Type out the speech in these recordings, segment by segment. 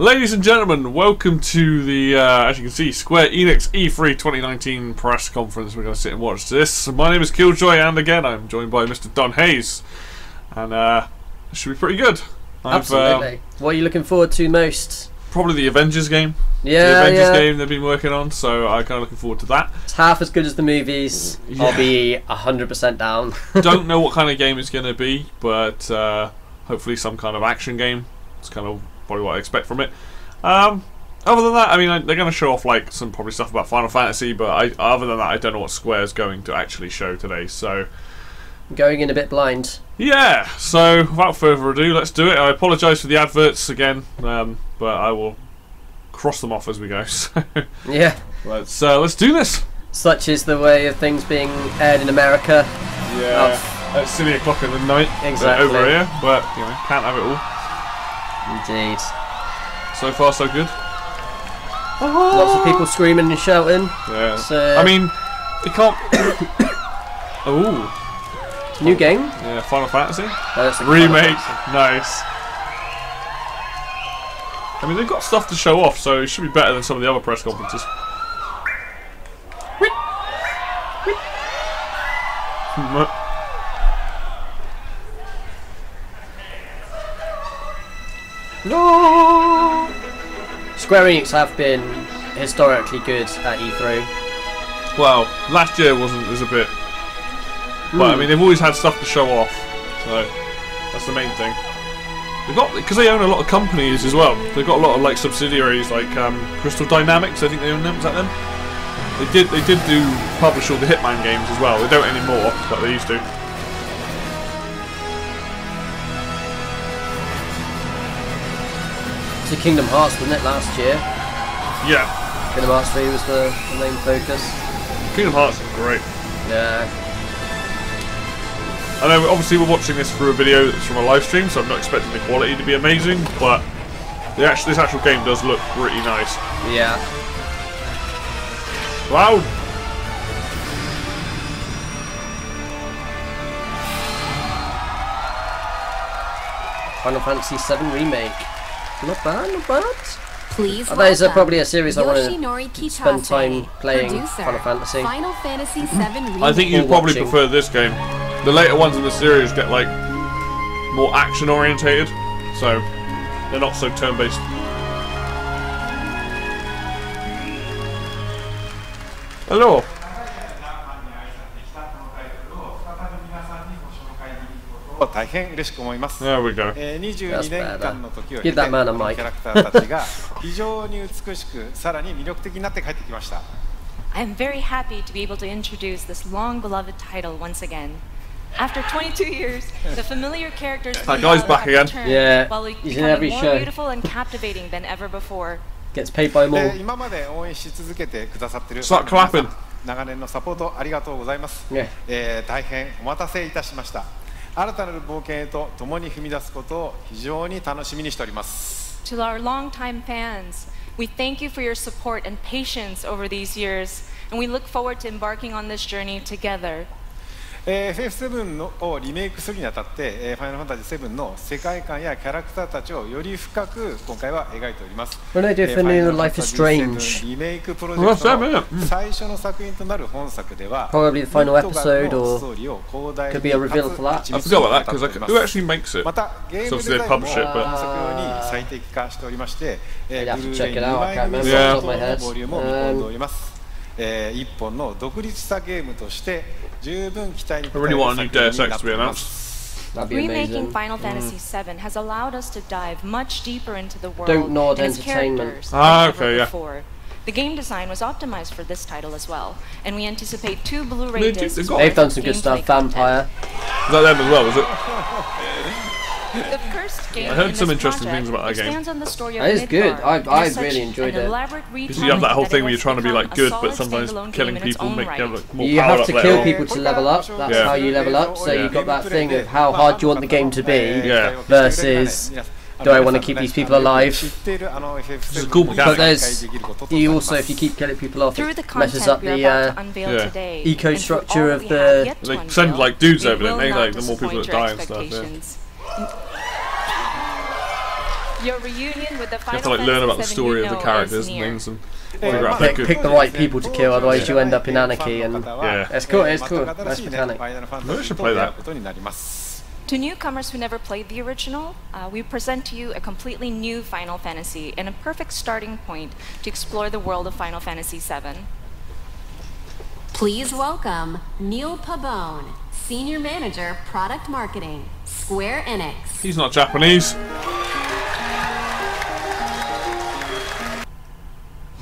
Ladies and gentlemen, welcome to the, as you can see, Square Enix E3 2019 press conference. We're going to sit and watch this. My name is Killjoy, and again, I'm joined by Mr. donHaize. And it should be pretty good. Absolutely. What are you looking forward to most? Probably the Avengers game. Yeah, the Avengers game they've been working on, so I'm kind of looking forward to that. It's half as good as the movies. Yeah. I'll be 100% down. Don't know what kind of game it's going to be, but hopefully some kind of action game. It's kind of probably what I expect from it. Other than that, I mean, they're going to show off like some probably stuff about Final Fantasy, but other than that, I don't know what Square's going to actually show today. So going in a bit blind. Yeah. So without further ado, let's do it. I apologise for the adverts again, but I will cross them off as we go. So yeah. Let's do this. Such is the way of things being aired in America. Yeah. At silly o'clock in the night. Exactly. Over here, but you know, can't have it all. Indeed. So far, so good. Lots of people screaming and shouting. Yeah. So, I mean, it can't. Ooh. New game. Yeah, Final Fantasy. Remake. Nice. I mean, they've got stuff to show off, so it should be better than some of the other press conferences. No. Square Enix have been historically good at E3. Well, last year was a bit, but I mean they've always had stuff to show off, so that's the main thing. They've got, because they own a lot of companies as well. They've got a lot of like subsidiaries, like Crystal Dynamics. I think they own them. Is that them? They did publish all the Hitman games as well. They don't anymore, but they used to. To Kingdom Hearts, wasn't it, last year? Yeah. Kingdom Hearts 3 was the main focus. Kingdom Hearts is great. Yeah. I know, obviously we're watching this through a video that's from a live stream, so I'm not expecting the quality to be amazing, but this actual game does look pretty nice. Yeah. Loud! Final Fantasy VII Remake. Not bad, not bad. Please that is probably a series I want to spend time playing. Final Fantasy. Final Fantasy VII Remake. I think you'd probably prefer this game. The later ones in the series get like more action orientated, so they're not so turn-based. Hello. There we go. Give that man a mic. I am very happy to be able to introduce this long-beloved title once again. After 22 years, the familiar characters that guy's back again. Yeah, while he's in every more show. Beautiful and captivating than ever before. Gets paid by more. Start clapping. Yeah. 新たなる冒険へと共に踏み出すことを非常に楽しみにしております。To our longtime fans, we thank you for your support and patience over these years, and we look forward to embarking on this journey together. FF7 をリメイクするにあたって、ファイナルファンタジー7の世界観やキャラクターたちをより深く今回は描いております。When they do Vanilla Life is Strange, リメイクプロジェクトの最初の作品となる本作では、probably the final episode or could be a reveal for that. I forgot about that because who actually makes it? So obviously they publish it, but最適化しておりまして、I'd have to check it out. I can't remember off the top of my head. 一本の独立したゲームとして十分期待に I really want a new Deus Ex to be announced. That'd be amazing. Remaking Final Fantasy VII has allowed us to dive much deeper into the world Don't Nod and its Entertainment. characters than ever before. The game design was optimized for this title as well, and we anticipate 2 Blu-ray discs. They've done some good stuff. Vampire. Is that them as well, is it? The first game I heard some interesting things about that game. That is good. I really enjoyed it. Because you have that whole thing where you're trying to be like good, but sometimes killing people make you have more you power have up to later kill on. people to level up. That's how you level up. So you've got that thing of how hard you want the game to be versus do I want to keep these people alive? It's a cool mechanic. But there's you also, if you keep killing people off, it messes up the eco structure of the. They send like dudes over there, and they like the more people that die and stuff. Your reunion with the You Final have to like learn about the Fantasy story VII of the you know characters is and near. things, and figure out how good. Pick the right people to kill, otherwise you end up in anarchy. And Yeah. it's cool. It's cool. Nice mechanic. Maybe I should play that. To newcomers who never played the original, we present to you a completely new Final Fantasy and a perfect starting point to explore the world of Final Fantasy VII. Please welcome Neil Pabone, Senior Manager, Product Marketing, Square Enix. He's not Japanese.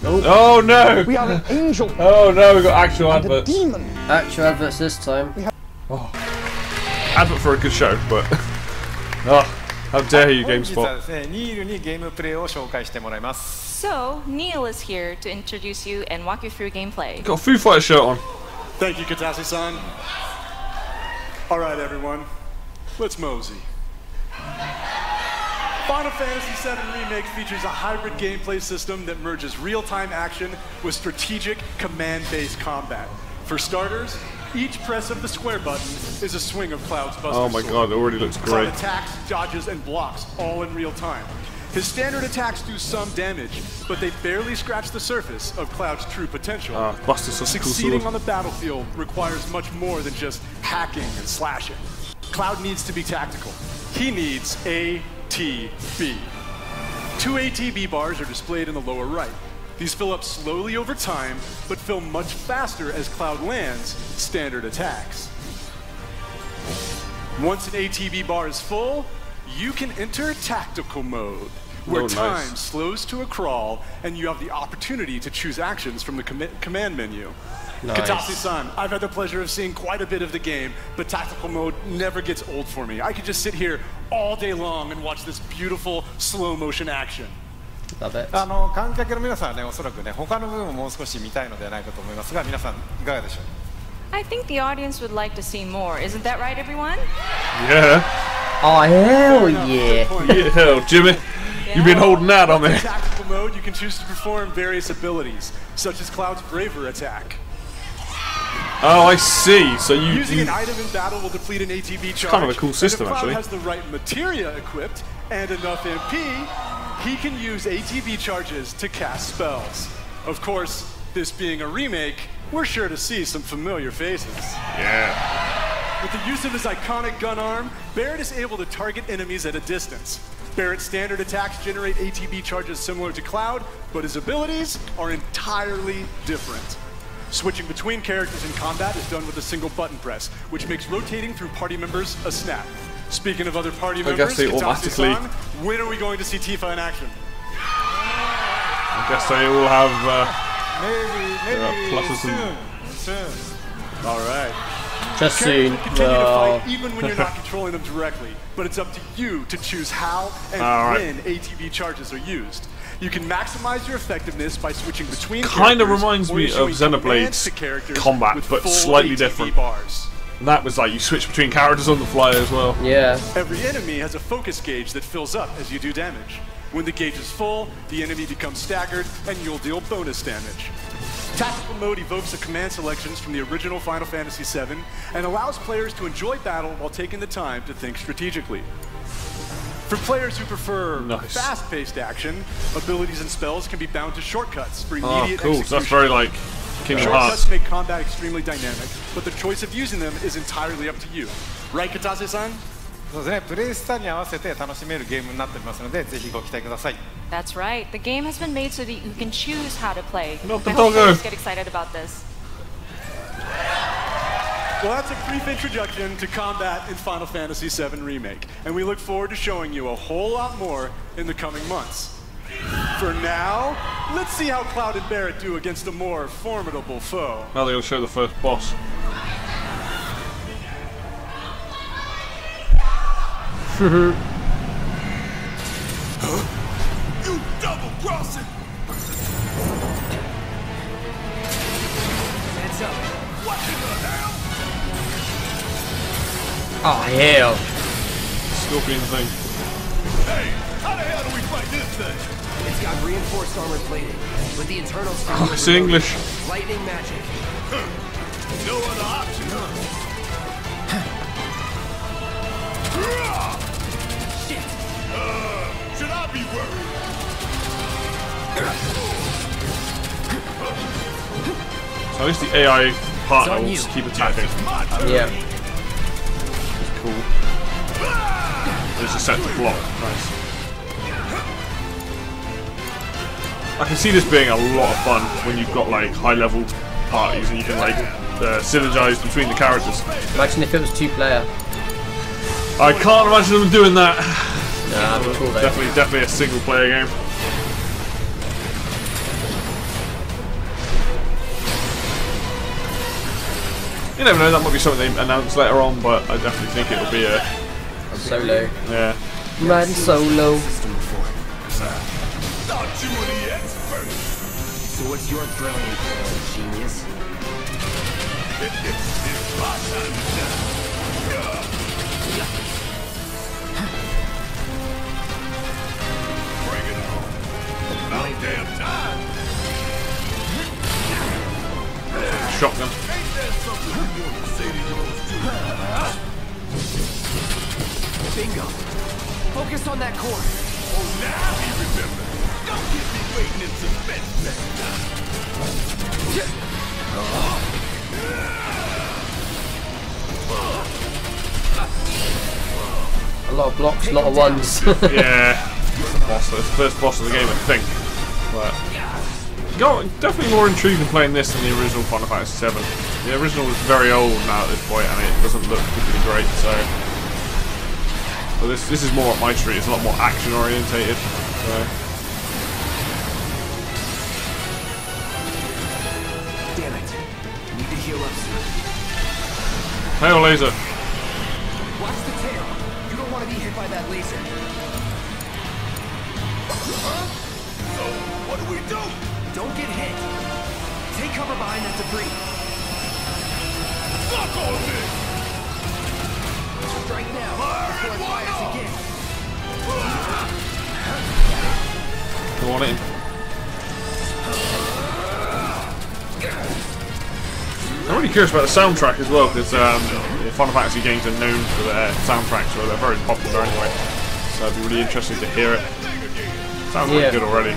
Oh no! We are an angel. Oh no, we got actual adverts. Demon. Actual adverts this time. Oh. Advert for a good show, but oh, how dare you, GameSpot? So, Neil is here to introduce you and walk you through gameplay. Got a Foo Fighter shirt on. Thank you, Katase-san. All right, everyone, let's mosey. Final Fantasy VII Remake features a hybrid gameplay system that merges real-time action with strategic command-based combat. For starters, each press of the square button is a swing of Cloud's Buster Oh my Sword. god, it already looks Cloud great. attacks, dodges, and blocks all in real time. His standard attacks do some damage, but they barely scratch the surface of Cloud's true potential. Buster such a cool Succeeding sword. on the battlefield requires much more than just hacking and slashing. Cloud needs to be tactical. He needs ATB. 2 ATB bars are displayed in the lower right. These fill up slowly over time, but fill much faster as Cloud lands standard attacks. Once an ATB bar is full, you can enter tactical mode, where Oh, nice. time slows to a crawl and you have the opportunity to choose actions from the command menu. Nice. Katase-san, I've had the pleasure of seeing quite a bit of the game, but tactical mode never gets old for me. I could just sit here all day long and watch this beautiful slow motion action. Love it. 観客の皆さんはね、おそらくね、他の部分ももう少し見たいのではないかと思いますが、皆さんいかがでしょう。 I think the audience would like to see more. Isn't that right, everyone? Yeah. Oh hell yeah! Yeah, Jimmy. You've been holding out on me. In tactical mode, you can choose to perform various abilities, such as Cloud's Braver attack. Oh, I see. So Using you an item in battle will deplete an ATB charge. kind of a cool system, and if Cloud actually. has the right materia equipped and enough MP, he can use ATB charges to cast spells. Of course, this being a remake, we're sure to see some familiar faces. Yeah. With the use of his iconic gun arm, Barrett is able to target enemies at a distance. Barrett's standard attacks generate ATB charges similar to Cloud, but his abilities are entirely different. Switching between characters in combat is done with a single button press, which makes rotating through party members a snap. Speaking of other party I members, guess they automatically- Katase-san, when are we going to see Tifa in action? I guess they all have pluses and. Soon. All right. Just Characters soon. will continue to Oh. fight even when you're not controlling them directly, but it's up to you to choose how and All right. when ATB charges are used. You can maximize your effectiveness by switching between Kind of characters reminds or me issuing of commands Xenoblade's to characters combat, with but full slightly ATB different. bars. And that was like you switch between characters on the fly as well. Yeah. Every enemy has a focus gauge that fills up as you do damage. When the gauge is full, the enemy becomes staggered and you'll deal bonus damage. Tactical mode evokes the command selections from the original Final Fantasy VII and allows players to enjoy battle while taking the time to think strategically. For players who prefer Nice. fast-paced action, abilities and spells can be bound to shortcuts for Oh, immediate cool. So execution. that's very like Kingdom Shortcuts Hearts. make combat extremely dynamic, but the choice of using them is entirely up to you. Right, Katase-san? そうですね、プレイスタイルに合わせて楽しめるゲームになっておりますので、ぜひご期待ください。 That's right. The game has been made so that you can choose how to play. Not the I hope doggo. players get excited about this. Well, that's a brief introduction to combat in Final Fantasy VII Remake, and we look forward to showing you a whole lot more in the coming months. For now, let's see how Cloud and Barrett do against a more formidable foe. Now they're gonna show the first boss. You double crossing! Heads up. What in the hell? Oh hell! Scorpion thing. Hey, how the hell do we fight this thing? It's got reinforced armor plating, with the internals Oh, it's English. lightning magic. No other option, huh? Shit. Should I be worried. So at least the AI partner will just keep attacking. Yeah. It's cool. It's just set to block. Nice. I can see this being a lot of fun when you've got like high level parties and you can like synergize between the characters. Imagine if it was 2-player. I can't imagine them doing that. Nah, that'd be cool though. Definitely a single player game. You never know, that might be something they announce later on, but I definitely think it'll be a solo. Yeah. Man solo. Thought you were the expert. So what's your brilliant plan, genius? It's my time to shine. Bring it on. About damn time. Shotgun. Ain't that something you want to say to yours too? Bingo. Focus on that core. Oh, now he remembers. Don't keep me waiting in suspense next time. A lot of blocks, a lot of ones. Yeah. Boss, the first boss of the game, I think. But definitely more intrigued in playing this than the original Final Fantasy VII. The original is very old now at this point, and it doesn't look particularly great. So, but this is more up my street. It's a lot more action orientated. So. Damn it. Need to heal up soon. Hail laser. Watch the tail. You don't want to be hit by that laser. So, what do we do? Don't get hit. Take cover behind that debris. Fuck all this! Strike now before it fires again. Go on in. I'm really curious about the soundtrack as well, because Final Fantasy games are known for their soundtracks, so they're very popular anyway. So it'd be really interesting to hear it. Sounds really good already.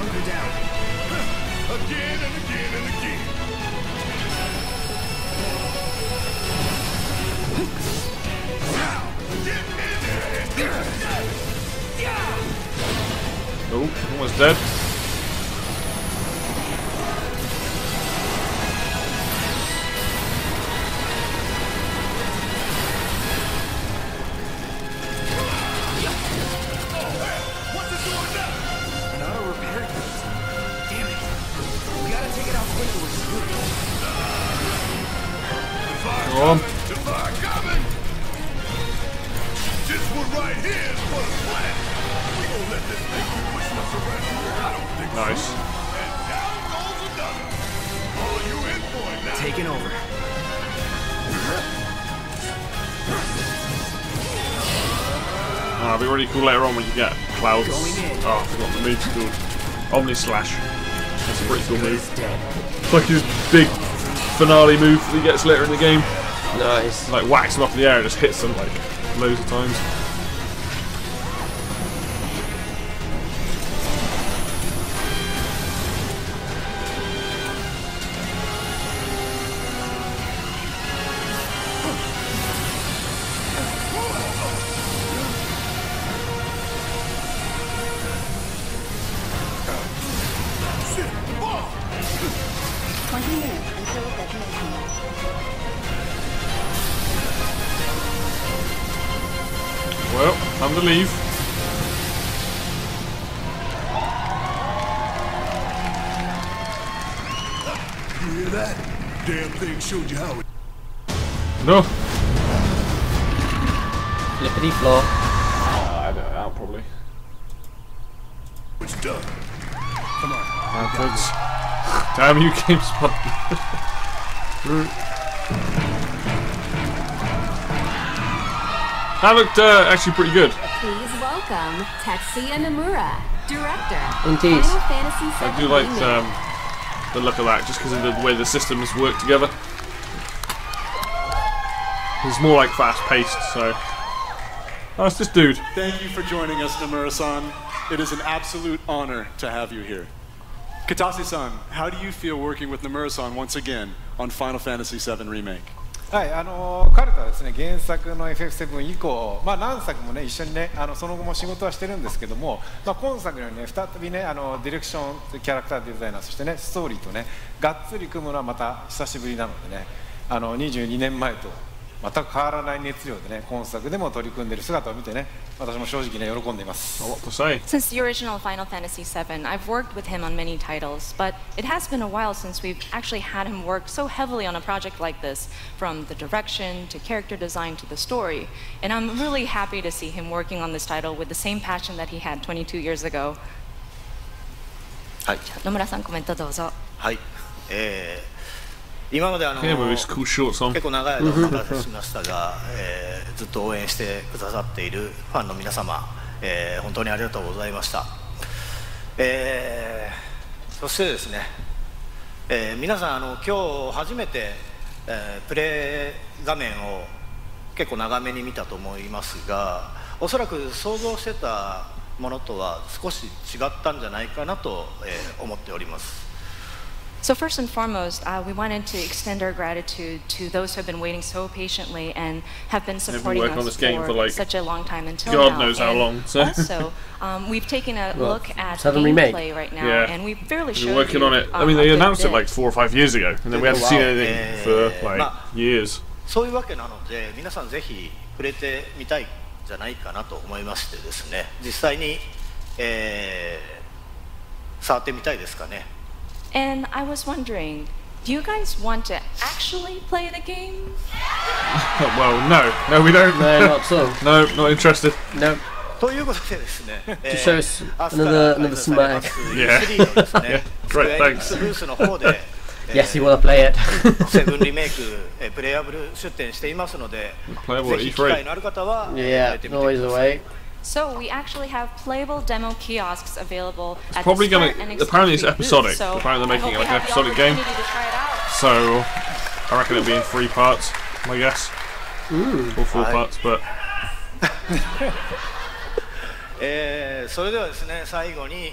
Again and again and again. Oh, almost dead. What's it doing now? An auto repair kit. Damn it. We gotta take it out quicker with Squid. Go on. The fire coming! This one right here is for the plan. We gonna let this thing keep pushing us around. I don't think Nice. so. And down goes another. All you in for it now. Taking over. It'll be really cool later on when you get clouds. Going in. Oh, I forgot the move's called. Omni Slash. That's a pretty cool move. Dead. It's like his big finale move that he gets later in the game. Nice. Like whacks him up in the air and just hits them like loads of times. Well, time to leave. You hear that? Damn thing showed you how it. No. Flippity flop. I don't know, probably. It's done. Come on. Damn you, GameSpot. That looked actually pretty good. Please welcome Tetsuya Nomura, director. Indeed. Final Fantasy VII I do like Remake. the look of that, just because of the way the systems work together. It's more like fast-paced, so. Oh, it's this dude. Thank you for joining us, Nomura-san. It is an absolute honor to have you here. Katase-san, how do you feel working with Nomura-san once again on Final Fantasy VII Remake? はい、彼とはですね、原作の FF7 以降、何作もね、一緒にね、その後も仕事はしてるんですけども、今作にはね、再びね、ディレクション、キャラクターデザイナー、そしてね、ストーリーとね、がっつり組むのはまた久しぶりなのでね、22年前と全く変わらない熱量でね、今作でも取り組んでいる姿を見てね、私も正直ね、喜んでいます。Since the original Final Fantasy VII, I've worked with him on many titles, but it has been a while since we've actually had him work so heavily on a project like this, from the direction to character design to the story. And I'm really happy to see him working on this title with the same passion that he had 22 years ago. はい。野村さん、コメントどうぞ。はい。今まで結構長い間お待たせしましたが、ずっと応援してくださっているファンの皆様、本当にありがとうございました。そしてですね、皆さん今日初めて、プレイ画面を結構長めに見たと思いますが、おそらく想像してたものとは少し違ったんじゃないかなと、思っております。So first and foremost, we wanted to extend our gratitude to those who have been waiting so patiently and have been supporting us for like such a long time until God now. knows how long. So. Also, we've taken a look at gameplay right now, and we barely showed you. We're working on it. I mean, they announced it like 4 or 5 years ago, and then we haven't seen anything for like years. そういうわけなので、皆さんぜひ触れてみたいんじゃないかなと思いましてですね、実際に、触ってみたいですかね。And I was wondering, do you guys want to actually play the game? Well, no, we don't. No, not at all. No, not interested. No. ということでですね、 To show us another smack. Yeah. Yeah. Great, thanks. ブースの方で Yes, you want to play it. セブンリメイクプレイアブル出展していますので、ぜひ機会のある方は Yeah, always away. So we actually have playable demo kiosks available at Probably the Square gonna. Enix Apparently, it's E3 episodic. booth. So Apparently, they're making it like an I hope episodic you have game. the opportunity to try it out. So I reckon it'll be in 3 parts, I guess, or 4 parts, but. それではですね、最後に、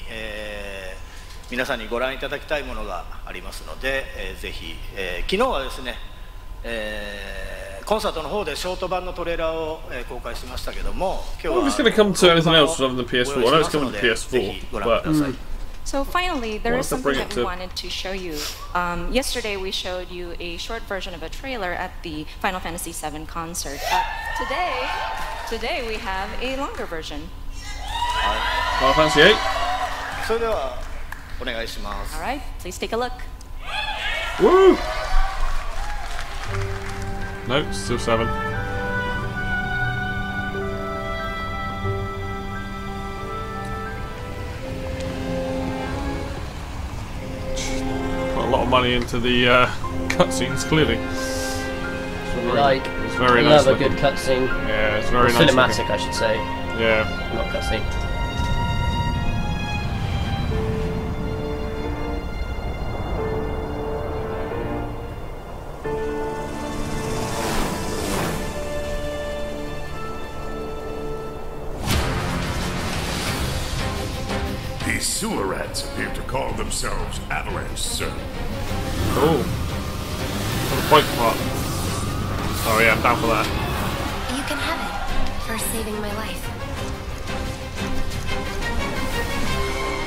皆さんにご覧いただきたいものがありますので、ぜひ、昨日はですね、コンサートの方でショート版のトレーラーを、公開しましたけども、今日は it's going to come to anything else other than PS4. I know it's coming to PS4, but. So finally, there is something that we wanted to show you. Yesterday we showed you a short version of a trailer at the Final Fantasy VII concert. Today we have a longer version. Final Fantasy VIII. それではお願いします。 All right, please take a look. Woo! No, still 7. Put a lot of money into the cutscenes, clearly. That's what we like. It's very I nice. love a good cutscene. Yeah, it's very nice. Cinematic, I should say. Yeah. Not cutscene. These sewer rats appear to call themselves Avalanche, sir. Cool. The bike part. Oh yeah, I'm down for that. You can have it for saving my life.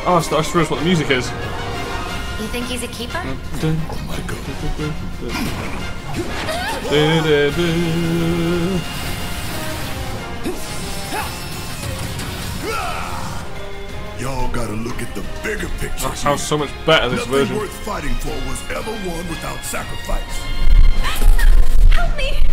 Oh, I just realised what the music is. You think he's a keeper? Oh my god. Y'all gotta look at the bigger picture. That sounds so much better, this Nothing version. worth fighting for was ever won without sacrifice. Help me!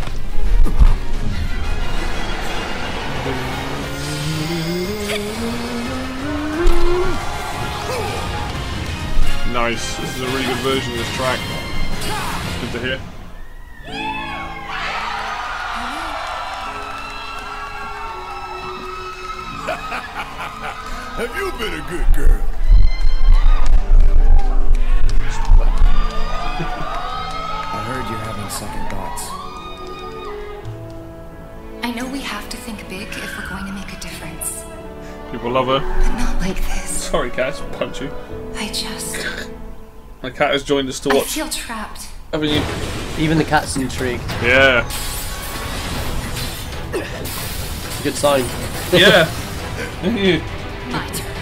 Nice. This is a really good version of this track. Good to hear. Have you been a good girl? I heard you're having second thoughts. I know we have to think big if we're going to make a difference. People love her. But not like this. Sorry, cat. Punch you. I just... My cat has joined us to I watch. feel trapped. Haven't you? Even the cat's intrigued. Yeah. Good sign. Yeah. My turn.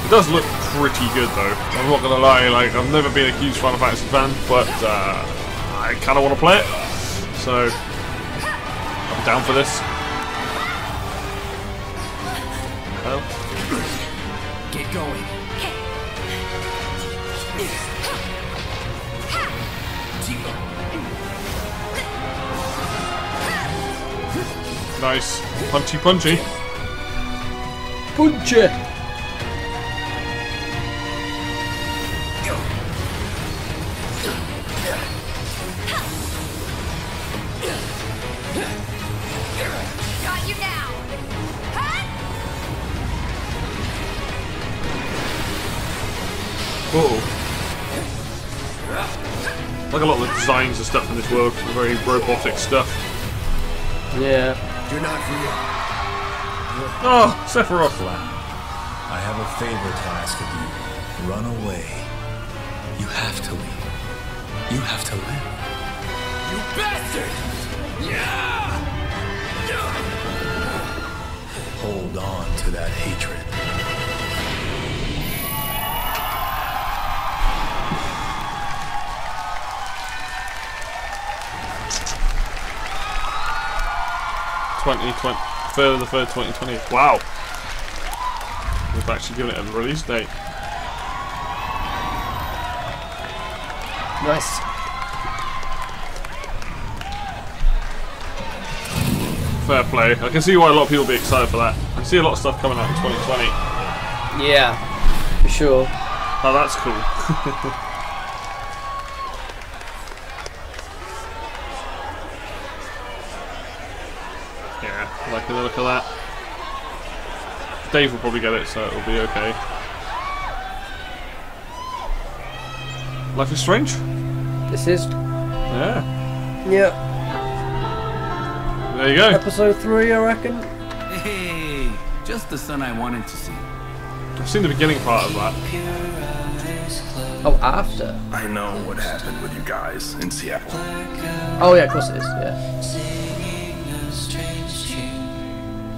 It does look pretty good though. I'm not gonna lie. Like I've never been a huge Final Fantasy fan, but I kind of want to play it. So I'm down for this. Well. Get going. Nice. Punchy punchy. Punchy. Got you now. Oh. Like a lot of the designs and stuff in this world, very robotic stuff. Yeah. You're not real. Oh, Sephiroth. I have a favor to ask of you. Run away. You have to leave. You have to live. You bastard! Yeah! Hold on to that hatred. Third of the 3rd, 2020. Wow. We've actually given it a release date. Nice. Fair play. I can see why a lot of people will be excited for that. I see a lot of stuff coming out in 2020. Yeah, for sure. Oh, that's cool. Yeah, liking the look of that. Dave will probably get it, so it'll be okay. Life is Strange? This is. Yeah. Yeah. There you go. Episode 3, I reckon. Hey, just the son I wanted to see. I've seen the beginning part of that. Oh, after? I know what happened with you guys in Seattle. Oh, yeah, of course it is, yeah.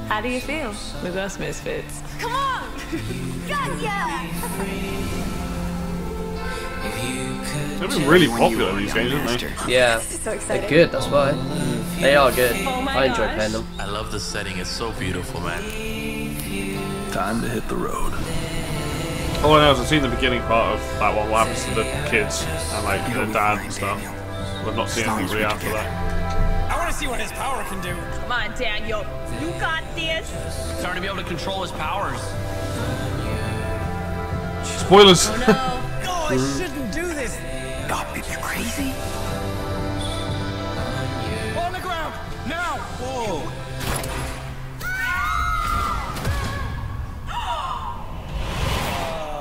How do you feel with us misfits? Come on! Got ya! They've been really popular, these games, haven't they? Yeah. So exciting. They're good, that's why. They are good. I enjoy playing them. I love the setting, it's so beautiful, man. Time to hit the road. All I know is I've seen the beginning part of that one, what happens to the kids and like their dad and stuff. I've not seen anything really after that. I want to see what his power can do. Come on, Daniel. You got this. Starting to be able to control his powers. Spoilers! Oh, no. No, I shouldn't do this. Stop it, you crazy? On the ground, now! Whoa!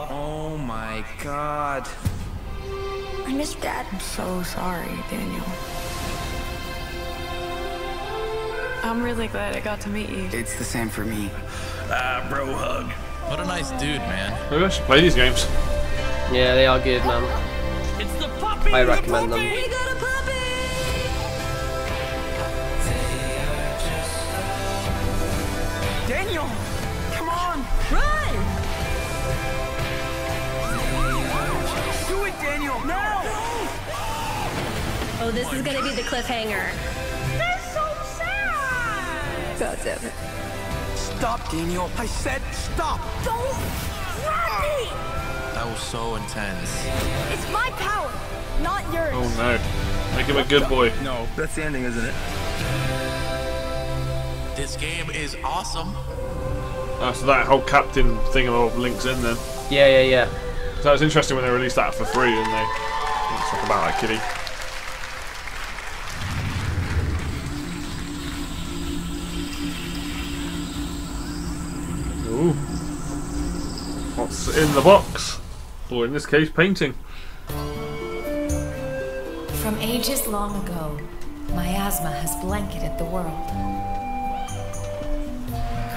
Oh my god. I miss Dad. I'm so sorry, Daniel. I'm really glad I got to meet you. It's the same for me. Bro hug. What a nice dude, man. Maybe I should play these games. Yeah, they are good, man. It's the puppy! I recommend them. We got a puppy! Daniel! Come on! Run! Do it, Daniel! Now! Oh, this is gonna be the cliffhanger. They're so sad! God damn it. Stop, Daniel! I said stop! Don't grab me! That was so intense. It's my power, not yours. Oh no. Make him a good boy. No, that's the ending, isn't it? This game is awesome. So that whole captain thing of links in then. Yeah. So it's interesting when they released that for free, didn't they? Let's talk about that kitty. Ooh. What's in the box? Or in this case, painting. From ages long ago, miasma has blanketed the world.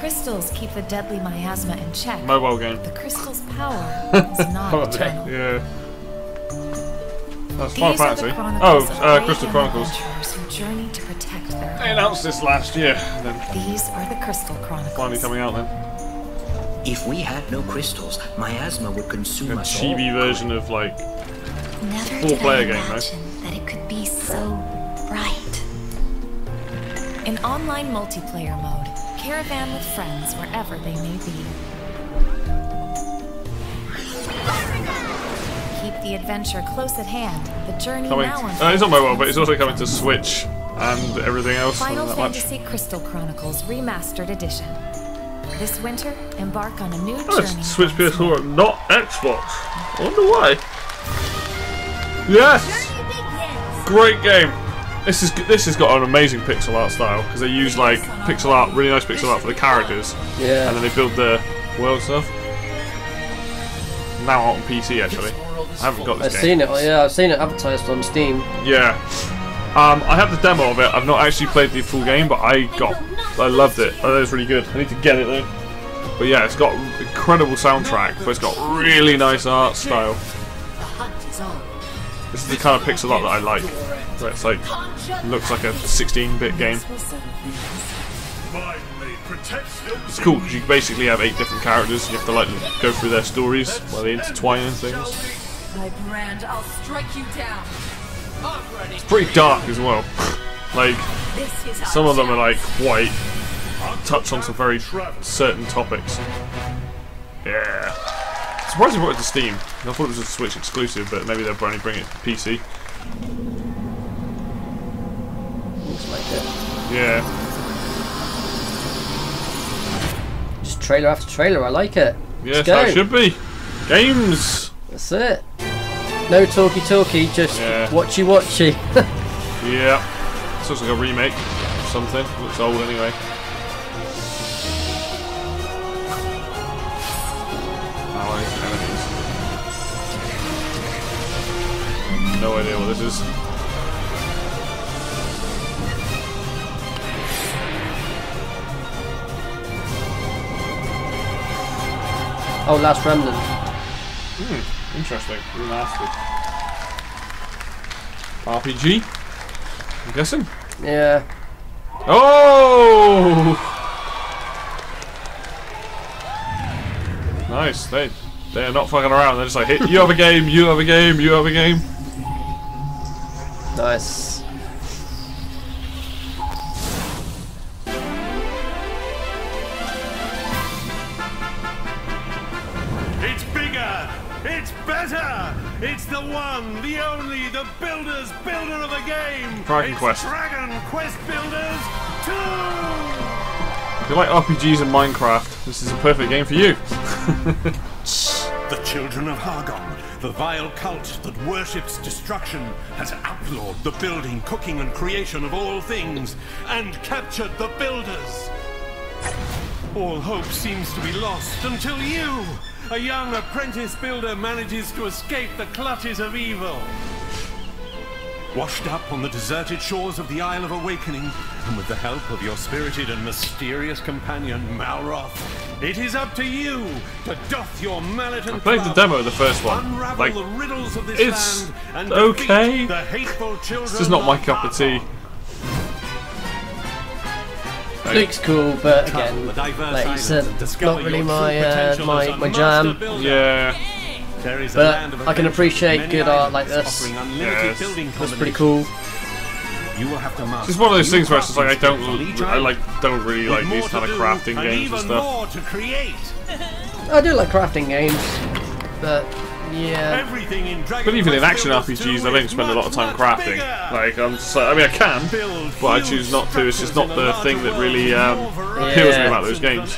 crystals keep the deadly miasma in check. Mobile game. The crystal's power is not eternal. Yeah. That's Final Fantasy. Oh, Crystal Chronicles. Who journey to protect their They announced this last year. Then These are the Crystal Chronicles. finally coming out then. If we had no crystals, miasma would consume A us all. chibi version of like Never four-player did I game, right? imagine that it could be so bright. In online multiplayer mode, caravan with friends wherever they may be. Keep the adventure close at hand. The journey Coming. now It's on mobile, but it's also coming to Switch and everything else. Final Not that much. Fantasy Crystal Chronicles Remastered Edition. This winter, embark on a new Oh, journey. it's Switch, PS4, and not Xbox. I wonder why. Yes! Great game. This has got an amazing pixel art style because they use like pixel art, really nice pixel art for the characters. Yeah. And then they build the world stuff. Now out on PC actually. I haven't got this game. I've seen it advertised on Steam. Yeah. I have the demo of it. I've not actually played the full game, but I loved it. I thought it was really good. I need to get it though. But yeah, it's got incredible soundtrack, but it's got really nice art style. This is the kind of pixel art that I like. Where it's like, looks like a 16-bit game. It's cool because you basically have 8 different characters. You have to like go through their stories while they intertwine and things. My brand, I'll strike you down. It's pretty dark as well. Like, some of them are like quite touch on some very certain topics. Yeah. Surprised they brought it to Steam. I thought it was a Switch exclusive, but maybe they'll only bring it to PC. Looks like it. Yeah. Just trailer after trailer. I like it. Yes, that should be. Games. That's it. No talky, just watchy. Yeah. This looks like a remake of something. Looks old anyway. No idea what this is. Oh, Last Remnant. Interesting. Remastered. RPG? I'm guessing? Yeah. Oh! Nice. They're not fucking around. They're just like, you have a game, you have a game, you have a game. Nice. It's bigger! It's better! It's the one, the only, the builder's builder of a game! Dragon It's Quest. Dragon Quest Builders 2! If you like RPGs and Minecraft, this is a perfect game for you. The children of Hargon, the vile cult that worships destruction, has outlawed the building, cooking and creation of all things, and captured the builders. All hope seems to be lost until you, a young apprentice builder, manages to escape the clutches of evil. Washed up on the deserted shores of the Isle of Awakening, and with the help of your spirited and mysterious companion, Malroth, it is up to you to doff your mallet and I played the demo of the first one. unravel Like, the riddles of this it's land and okay. defeat the hateful children. It's just not my cup of tea. Looks cool, but again, like you said, not really my jam. Yeah. But I can appreciate good art like this. Yes. That's pretty cool. It's just one of those things where it's just like I don't really like these kind of crafting games and stuff. I do like crafting games, but yeah. But even in action RPGs, I don't spend a lot of time crafting. Like I'm just like, I mean I can, but I choose not to. It's just not the thing that really appeals me about those games.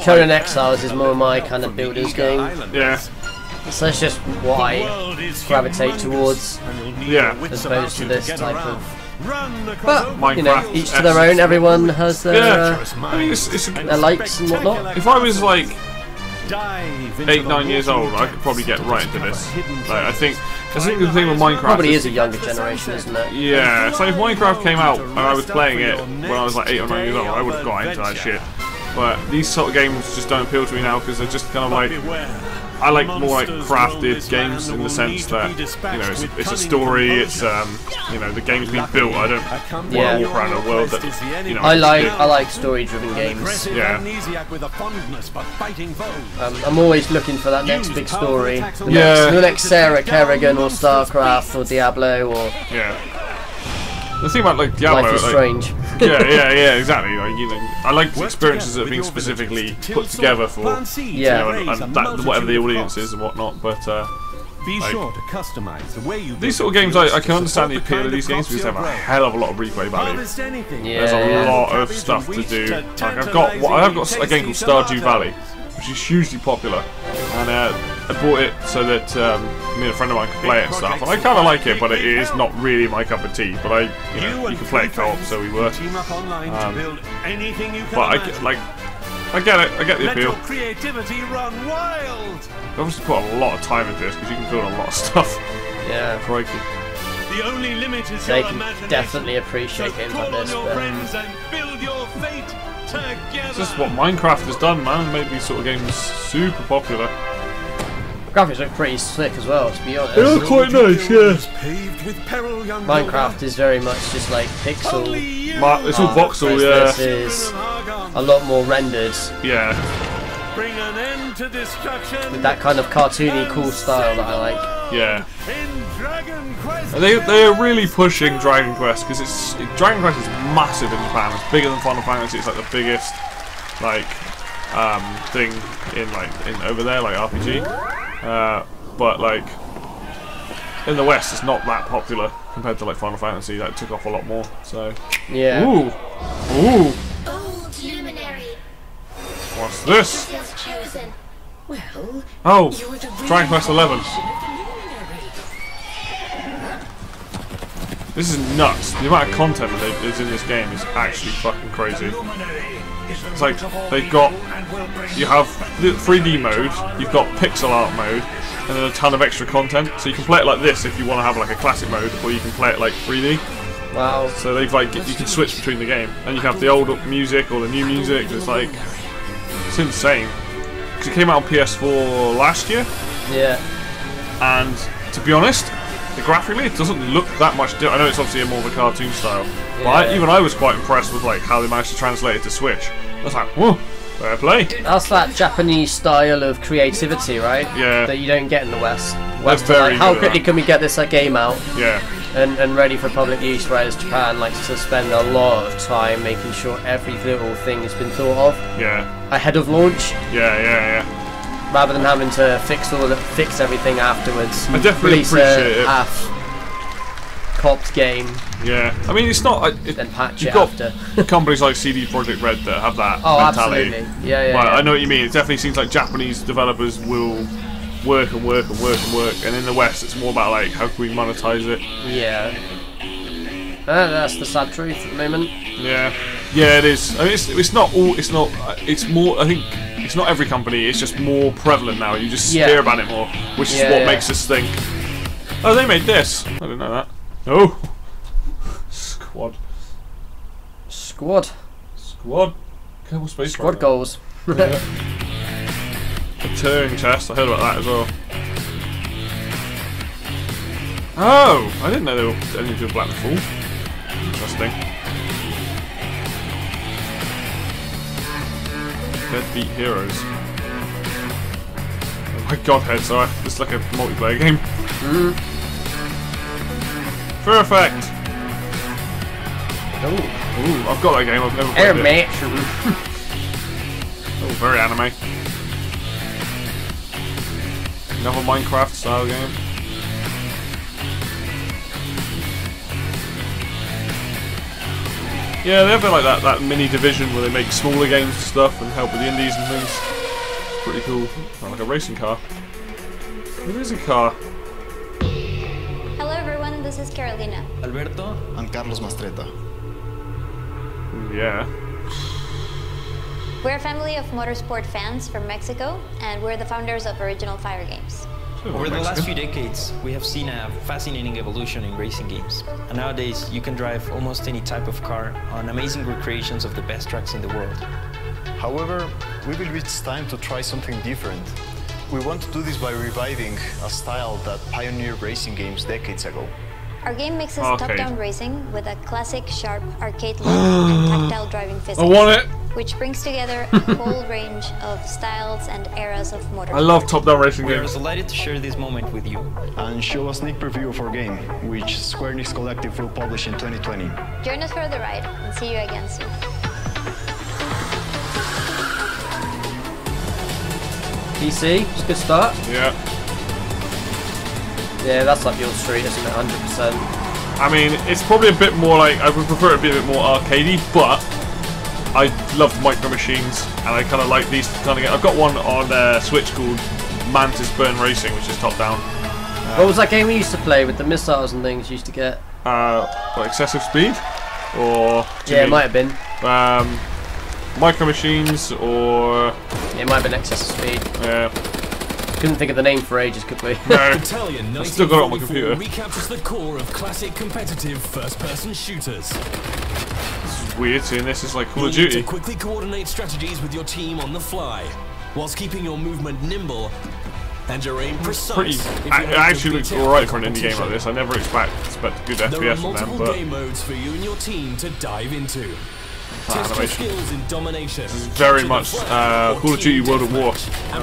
Conan Exiles is more my kind of builder's game. Yeah. So that's just what I gravitate towards. Yeah. As opposed to this type of. But you know, each to their own. Everyone has their I mean, it's their likes and whatnot. If I was like 8, 9 years old, I could probably get right into this. Like, I think the thing with Minecraft probably is a younger generation, isn't it? Yeah, so if Minecraft came out and I was playing it when I was like 8 or 9 years old, I would have got into that shit. But these sort of games just don't appeal to me now because they're just kind of like, I like more like crafted games in the sense that, you know, it's a story, it's you know, the game's been built. I don't want to walk around a world that, you know. I like story-driven games. Yeah. I'm always looking for that next big story. The next Sarah Kerrigan or StarCraft or Diablo or. Yeah. The thing about like Diablo, Life is Strange. yeah, exactly. Like, you know, I like experiences that have been specifically put together for, you know, and that, whatever the audience is and whatnot. But be sure to customize the way you these sort of games, I can understand the appeal of these games because they have a hell of a lot of replay value. There's a lot of stuff to do. Like I've got a game called Stardew Valley, which is hugely popular, and I bought it so that me and a friend of mine could play it and stuff. And I kind of like it, but it is not really my cup of tea. But you can play it co-op, so we were. But I get it. I get the appeal. Creativity run wild. I obviously put a lot of time into this because you can build a lot of stuff. Yeah. Crikey. The only limit is they can definitely appreciate games like this. It's just what Minecraft has done, man. Made these sort of games super popular. Graphics look pretty slick as well, to be honest. They look quite nice, yeah. Minecraft is very much just like pixel. It's all voxel, yeah. This is a lot more rendered. Yeah. Bring an end to destruction. With that kind of cartoony, cool style that I like. Yeah. They are really pushing Dragon Quest because Dragon Quest is massive in Japan. It's bigger than Final Fantasy. It's like the biggest thing in over there, like RPG. But like in the West, it's not that popular compared to like Final Fantasy. That took off a lot more. So yeah. Ooh. What's this? Oh, Dragon Quest 11. This is nuts. The amount of content that is in this game is actually fucking crazy. It's like they've got, you have the 3D mode, you've got pixel art mode, and then a ton of extra content. So you can play it like this if you want to have like a classic mode, or you can play it like 3D. Wow. So they've like, you can switch between the game, and you can have the old music or the new music. It's like, it's insane. Because it came out on PS4 last year. Yeah. And to be honest, graphically it doesn't look that much different. I know it's obviously more of a cartoon style, but even I was quite impressed with like how they managed to translate it to Switch. I was like, whoa, fair play. That's that Japanese style of creativity, right? Yeah. That you don't get in the West. That's very how quickly can we get this game out? Yeah. And ready for public use, whereas Japan likes to spend a lot of time making sure every little thing has been thought of. Yeah. Ahead of launch. Yeah. Rather than having to fix everything afterwards. I definitely appreciate it. Half-copped game. Yeah, I mean it's not. Then patch you've it got after. companies like CD Projekt Red that have that mentality. Absolutely. Yeah. Well, I know what you mean. It definitely seems like Japanese developers will work, and in the West it's more about like how can we monetize it. Yeah. That's the sad truth at the moment. Yeah, it is. I mean, it's not all. It's not. It's more. I think it's not every company. It's just more prevalent now. You just hear about it more, which is what makes us think. Oh, they made this. I didn't know that. Oh, Squad. Kerbal Space Squad goals. A Turing test. I heard about that as well. Oh, I didn't know they were anything to do with Black Fool. Interesting. Deadbeat Heroes. Oh my god, head, sorry. It's like a multiplayer game. Perfect! Ooh, I've got that game, I've never played it. Oh, very anime. Another Minecraft style game. Yeah, they have like that mini division where they make smaller games and stuff and help with the indies and things. It's pretty cool. Oh, like a racing car. There is a car. Hello everyone, this is Carolina. Alberto. And Carlos Mastreta. Yeah. We're a family of motorsport fans from Mexico, and we're the founders of Original Fire Games. Over the last few decades, we have seen a fascinating evolution in racing games. And nowadays, you can drive almost any type of car on amazing recreations of the best tracks in the world. However, we believe it's time to try something different. We want to do this by reviving a style that pioneered racing games decades ago. Our game mixes top-down racing with a classic, sharp arcade look and tactile driving physics. I want it! Which brings together a whole range of styles and eras of motorsport. I love top-down racing games. We are delighted to share this moment with you. And show a sneak preview of our game, which Square Enix Collective will publish in 2020. Join us for the ride, and see you again soon. PC, it's a good start. Yeah. Yeah, that's up your street, isn't it? 100%. I mean, it's probably a bit more like, I would prefer it to be a bit more arcadey, but I love Micro Machines, and I kind of like these kind of games. I've got one on Switch called Mantis Burn Racing, which is top down. What was that game we used to play with the missiles and things you used to get? What, Excessive Speed? Or... Yeah, it might have been. Micro Machines, or... Yeah, it might have been Excessive Speed. Yeah. Couldn't think of the name for ages, could we? No. I still got it on my computer. Recaptures the core of classic competitive first-person shooters. This is weird seeing this. It's like Call of Duty. To quickly coordinate strategies with your team on the fly, whilst keeping your movement nimble and your aim precise. It actually looks alright for an indie game like this. I never expect good FPS from them, there are multiple game modes for you and your team to dive into. Test your skills in domination. This is very much Call of Duty World at War.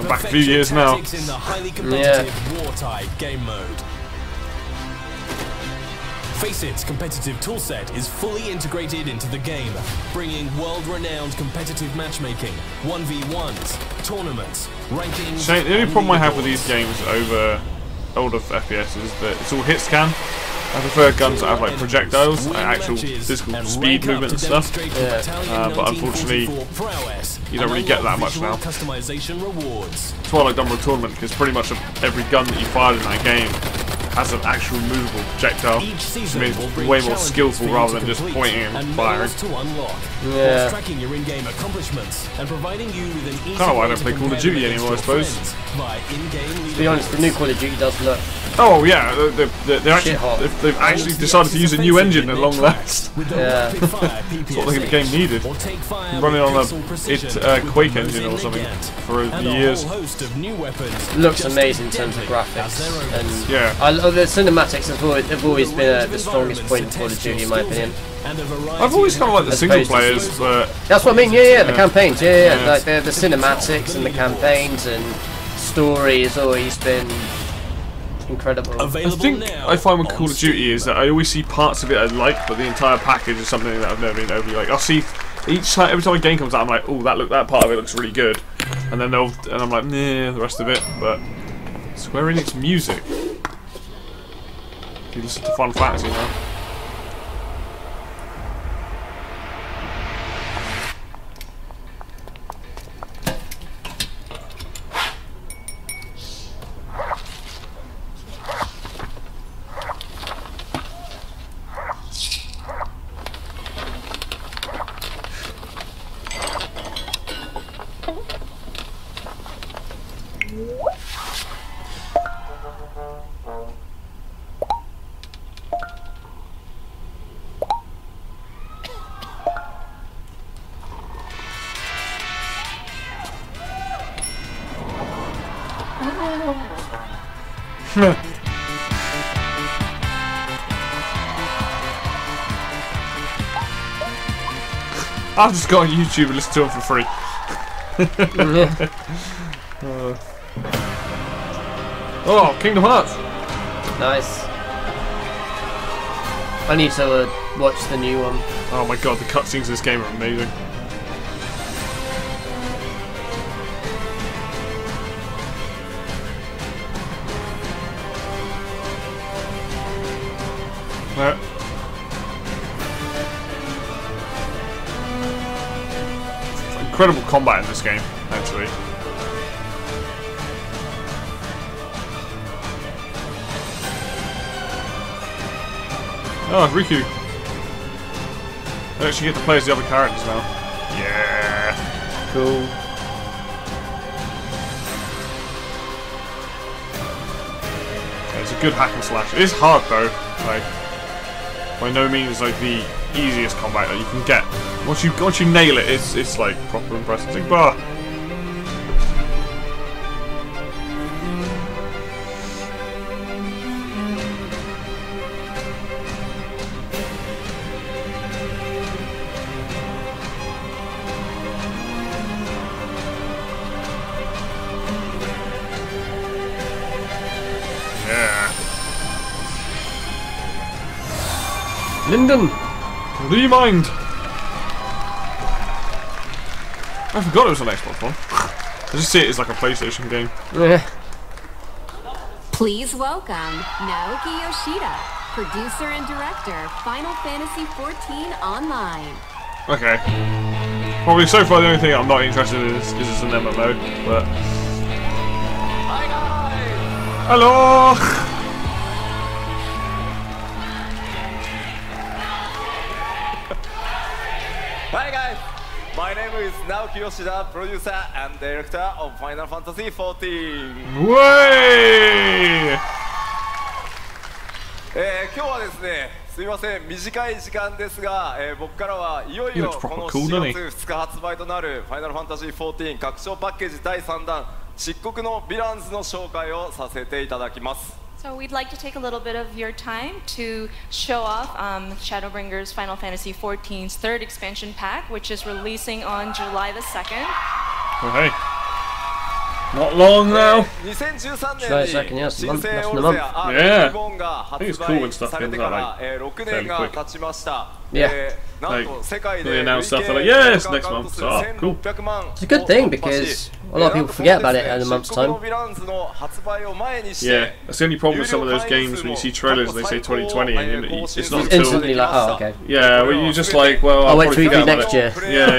Back a few years now. In the highly competitive War-type game mode. Faceit competitive toolset is fully integrated into the game, bringing world-renowned competitive matchmaking, 1v1s, tournaments, rankings. So the only problem I have with these games over older FPS is that it's all hit scan. I prefer guns that have like projectiles and actual physical speed movement and stuff. But unfortunately, you don't really get that much now. That's why I like Dumble Tournament, because pretty much every gun that you fired in that game has an actual movable projectile, which means way more skillful rather than just pointing and firing. Yeah. Tracking your in-game accomplishments and providing you with an kind of why I don't play Call of Duty anymore, I suppose. To be honest, the new Call of Duty does look. Oh yeah, they've actually decided to use a new engine at long last. Yeah. That's what the game needed. Running on a Quake engine or something for years. Looks amazing in terms of graphics, and yeah. The cinematics have always been the strongest point in Call of Duty, in my opinion. I've always kind of liked the single players, but that's what I mean. Yeah, the campaigns. Yeah. Like the cinematics and the campaigns and story has always been incredible. The thing I find with Call of Duty is that I always see parts of it I like, but the entire package is something that I've never been overly like. I'll see each time, every time a game comes out, I'm like, oh, that part of it looks really good, and then I'm like, nah, the rest of it. But Square Enix music. If you listen to Final Fantasy now. I'll just go on YouTube and listen to them for free. Oh, Kingdom Hearts! Nice. I need to watch the new one. Oh my god, the cutscenes in this game are amazing. Incredible combat in this game, actually. Oh, Riku. I actually get to play as the other characters now. Yeah. Cool. Yeah, it's a good hack and slash. It is hard though. Like, by no means like the easiest combat that you can get Once you nail it, it's like proper impressive. It's like, bah. Linden! Remind! I forgot it was an Xbox One. I just see it as like a PlayStation game. Yeah. Please welcome Naoki Yoshida, producer and director, Final Fantasy XIV Online. Okay. Probably so far the only thing I'm not interested in is it's an MMO, but... Hello! Hi guys, my name is Naoki Yoshida, producer and director of Final Fantasy XIV. Way! 今日はですね、すみません、短い時間ですが、僕からはいよいよこの4月2日発売となる Final Fantasy XIV 拡張パッケージ第3弾漆黒のヴィランズの紹介をさせていただきます。So we'd like to take a little bit of your time to show off Shadowbringers Final Fantasy XIV's third expansion pack, which is releasing on July the 2nd. Oh, hey. Not long now. July 2nd, yes, less than a month. Yeah. I think it's cool when stuff comes out like fairly quick. Yeah. Like, they announce stuff, they're like, yes, next month. So, oh, cool. It's a good thing because a lot of people forget about it in a month's time. Yeah, that's the only problem with some of those games when you see trailers and they say 2020 and it's not until... instantly like, oh, okay. Yeah, well, you're just like, well, I'll wait till we next year. Yeah.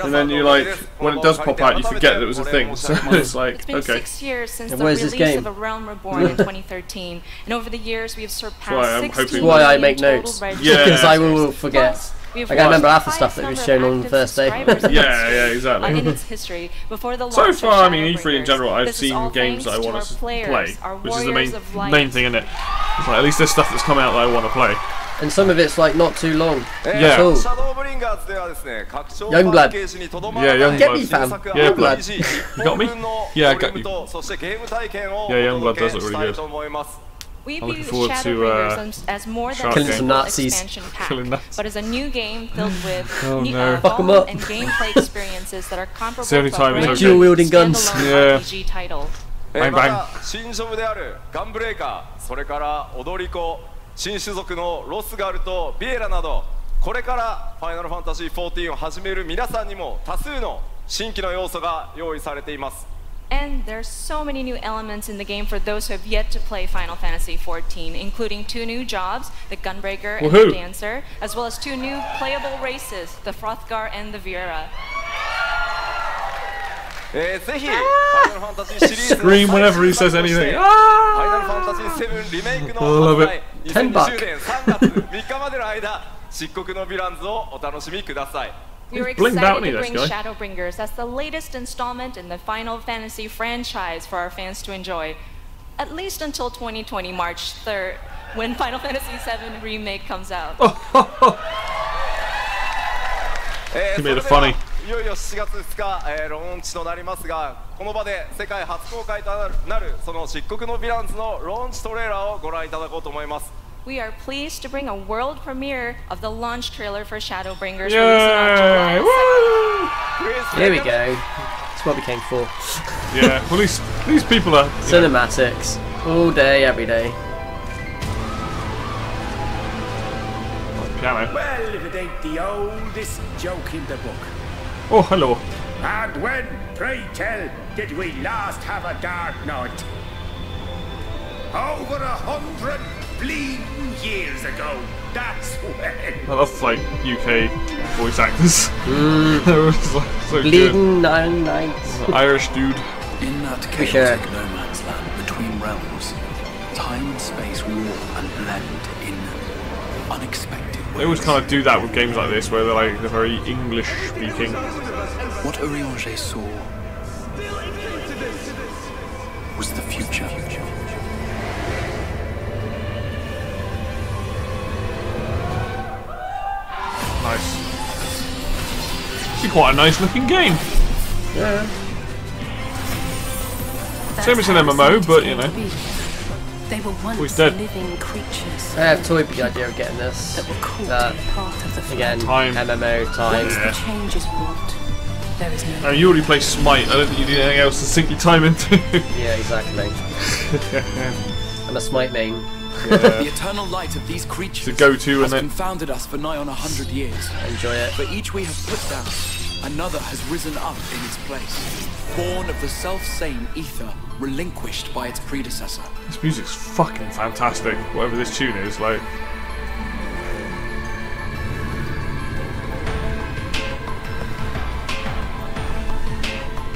And then you're like, when it does pop out, you forget that it was a thing. So it's like, it's been okay. 6 years since the release of A Realm Reborn in 2013, and over the years we have surpassed 16 why I make notes. Because I will forget. Like, I remember half the stuff that was shown on the first day. Yeah, exactly. In its history, before the so far, I mean, E3 in general, I've seen games that I want to play, which is the main thing, isn't it? It's like, at least there's stuff that's come out that I want to play. And some of it's like not too long. Yeah. Cool. Youngblood. Yeah, Youngblood. Get me, fam. Yeah, Blood. You got me? Yeah, I got you. Yeah, Youngblood does look really good. We I'm view looking forward Shadowbringers as more than killing a some Nazis, expansion pack, but as a new game filled with fun and gameplay experiences that are comparable to a brand new wielding guns. Yeah. RPG title. Bang bang. 新ジョブであるガンブレーカー、それから踊り子、新種族のロスガルとビエラなど、これからファイナルファンタジー14を始める皆さんにも多数の新規の要素が用意されています。 And there's so many new elements in the game for those who have yet to play Final Fantasy XIV, including 2 new jobs, the Gunbreaker and the Dancer, as well as 2 new playable races, the Frothgar and the Viera. Scream whenever he says anything. Final Fantasy VII Remake の love it. 2020年3月3日までの間、漆黒のヴィランズをお楽しみください。 We were excited to bring Shadowbringers as the latest installment in the Final Fantasy franchise for our fans to enjoy, at least until 2020 March 3rd, when Final Fantasy VII Remake comes out. You made it funny. いよいよ7月2日、ローンチとなりますが、この場で世界初公開となるその漆黒のヴィランズのローンチトレーラーをご覧いただこうと思います。 We are pleased to bring a world premiere of the launch trailer for Shadowbringers. Yay! Woo! Here we go. That's what we came for. Yeah, well, these people are cinematics all day, every day. Piano. Well, if it ain't the oldest joke in the book. Oh, hello. And when, pray tell, did we last have a dark night? Over 100 bleeding years ago. That's when. I love like UK voice actors. So bleeding nights. Irish dude. In that chaotic no man's land between realms, time and space warp and blend in unexpected ways. They always kind of do that with games like this, where they're very English speaking. What Oriange saw was the future. Nice. quite a nice looking game. Yeah. Same as an MMO, but you know. They were once dead. living creatures. I have toyed with the idea of getting this. Again, time. MMO time. Yeah. The change is wrought. There is no. You already play Smite. I don't think you need anything else to sink your time into. Yeah, exactly. I'm a Smite main. Yeah. The eternal light of these creatures It's a go-to, has isn't it? confounded us for nigh on 100 years. Enjoy it. For each we have put down, another has risen up in its place. Born of the self-same ether, relinquished by its predecessor. This music's fucking fantastic. Whatever this tune is, like.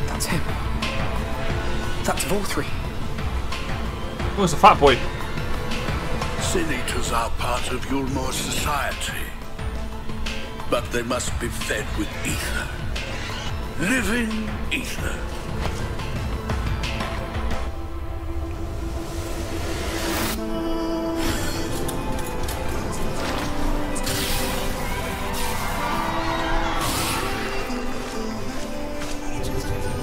That's him. That's Vorthree. Oh, it's a fat boy. Sin Eaters are part of Yulmore society, but they must be fed with ether. Living ether.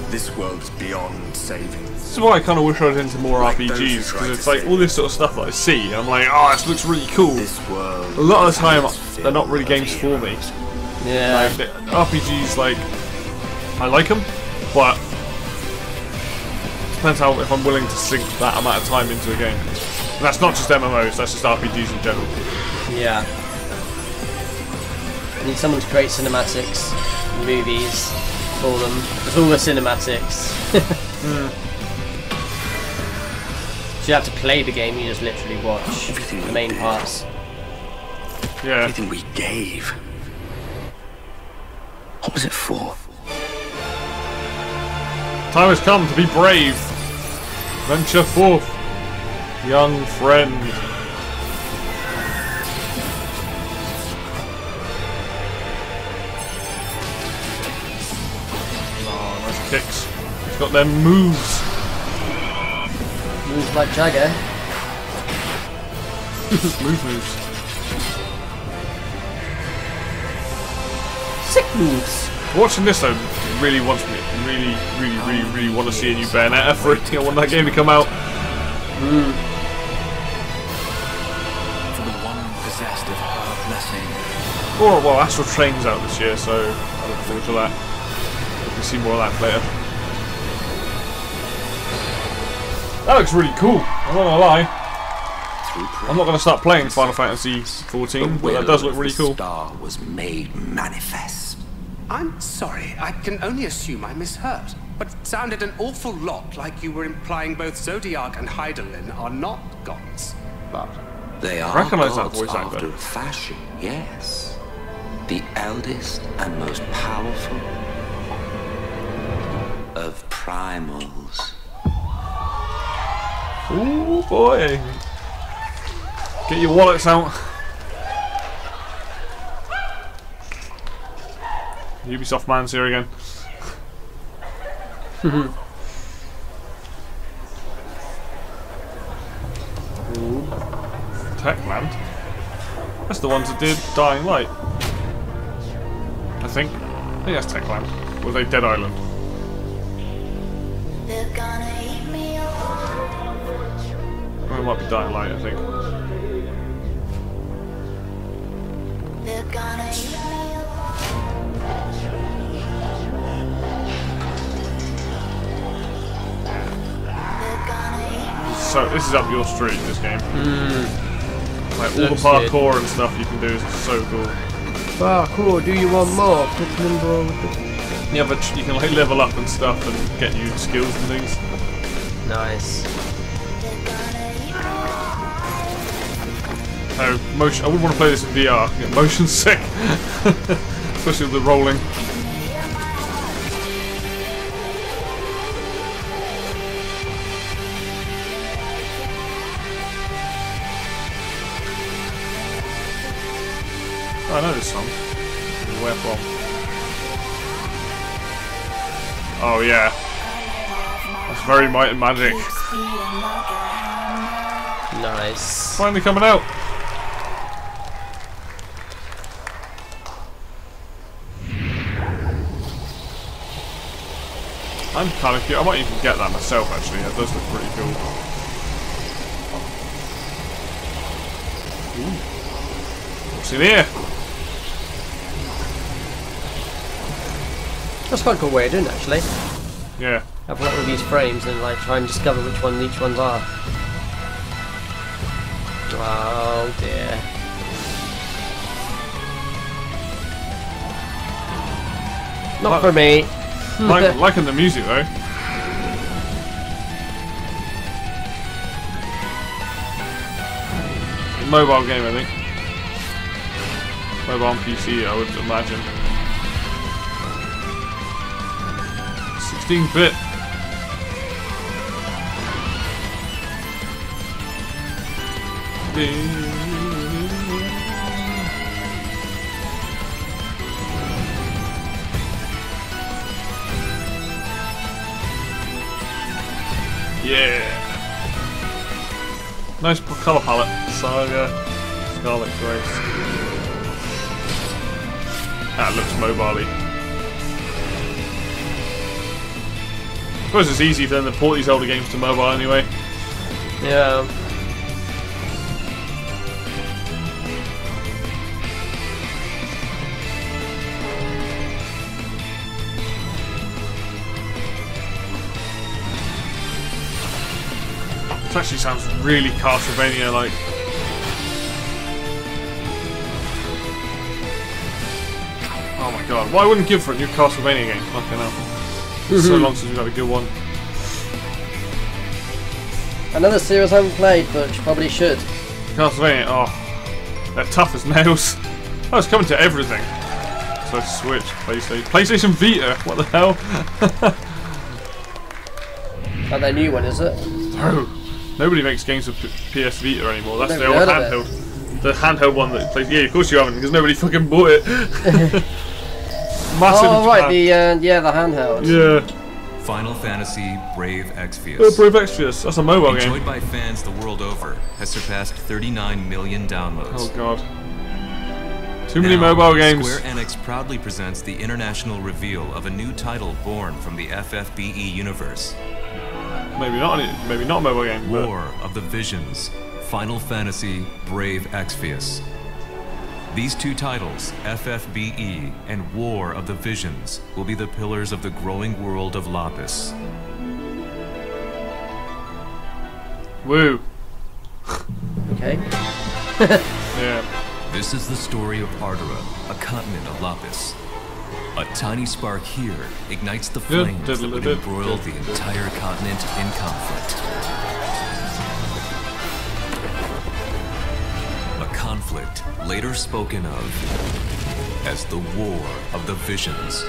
This world's beyond saving. This is why I kind of wish I was into more RPGs, because it's like all this sort of stuff that I see, I'm like, oh, this looks really cool. A lot of the time, they're not really games for me. Yeah. Like, RPGs, like, I like them, but depends how if I'm willing to sink that amount of time into a game. And that's not just MMOs, that's just RPGs in general. Yeah. I need someone to create cinematics, movies for them. There's all the cinematics. So you have to play the game, you just literally watch the main parts. Yeah. Everything we gave. What was it for? Time has come to be brave. Venture forth, young friend. Oh, nice kicks. He's got them moves. Moves like Jagger. moves. Sick moves. Watching this though really wants me, really want to see a new Bayonetta for it. I want that game to come out. For the one possessed of her blessing. Or well, Astral Train's out this year, so I look forward to that. We can see more of that later. That looks really cool. I'm not gonna lie. I'm not gonna start playing Final Fantasy 14, but that does look really cool. The star was made manifest. I'm sorry, I can only assume I misheard, but it sounded an awful lot like you were implying both Zodiac and Hydaelyn are not gods. But they are recognize that gods voice actor. after a fashion, yes. The eldest and most powerful of primals. Ooh boy! Get your wallets out. Ubisoft man's here again. Techland? That's the ones that did Dying Light. I think that's Techland. Or was they Dead Island? Or it might be Dying Light, I think. So this is up your street, this game. Like all the parkour and stuff you can do is so cool. Parkour, do you want more? Yeah, but you can like level up and stuff and get new skills and things. Nice. Motion. I wouldn't want to play this in VR. Get motion sick, especially with the rolling. Oh, I know this song. Where from? Oh yeah, that's very Might and Magic. Nice. Finally coming out. I'm kind of cute. I might even get that myself, actually. It does look pretty cool. Ooh. What's in here? That's quite a cool way of doing it, actually. Yeah. Have all these frames and like try and discover which one each ones are. Oh dear. Not for me. Liking the music though. Mobile game, I think. Mobile on PC, I would imagine. 16-bit. Yeah. Nice colour palette. Saga, Scarlet Grace. That looks mobile-y. I suppose it's easy for them to port these older games to mobile anyway. Yeah. This actually sounds really Castlevania-like. Oh my god, what I wouldn't give for a new Castlevania game, fucking hell. So long since we've had a good one. Another series I haven't played, but probably should. Castlevania, oh, they're tough as nails. Oh, it's coming to everything. So Switch, PlayStation Vita, what the hell? Not their new one, is it? No, nobody makes games with PS Vita anymore. That's the old handheld. The handheld one that plays. Yeah, of course you haven't, because nobody fucking bought it. Massive. Oh right, the handheld. Yeah. Final Fantasy Brave Exvius. Oh, Brave Exvius. That's a mobile game. Enjoyed by fans the world over, has surpassed 39 million downloads. Oh god. Too many mobile games. Square Enix proudly presents the international reveal of a new title born from the FFBE universe. Maybe not a mobile game. War of the Visions. Final Fantasy Brave Exvius. These two titles, FFBE and War of the Visions, will be the pillars of the growing world of Lapis. Woo. Okay. Yeah. This is the story of Ardura, a continent of Lapis. A tiny spark here ignites the flames that would embroil the entire continent in conflict. Conflict later spoken of as the War of the Visions.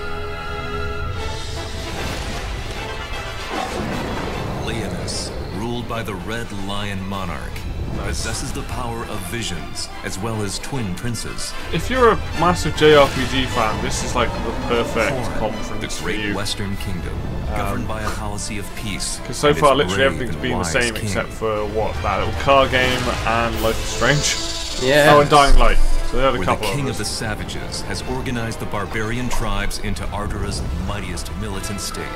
Leonis, ruled by the Red Lion Monarch, possesses the power of visions as well as twin princes. If you're a massive JRPG fan, this is like the perfect conference the Great Western Kingdom, governed by a policy of peace. Because so far, literally everything's been the same except for what, that little car game and Life is Strange. Yeah. Oh, and Dying Light. So they had a couple the King of the Savages has organized the barbarian tribes into Ardura's mightiest militant state.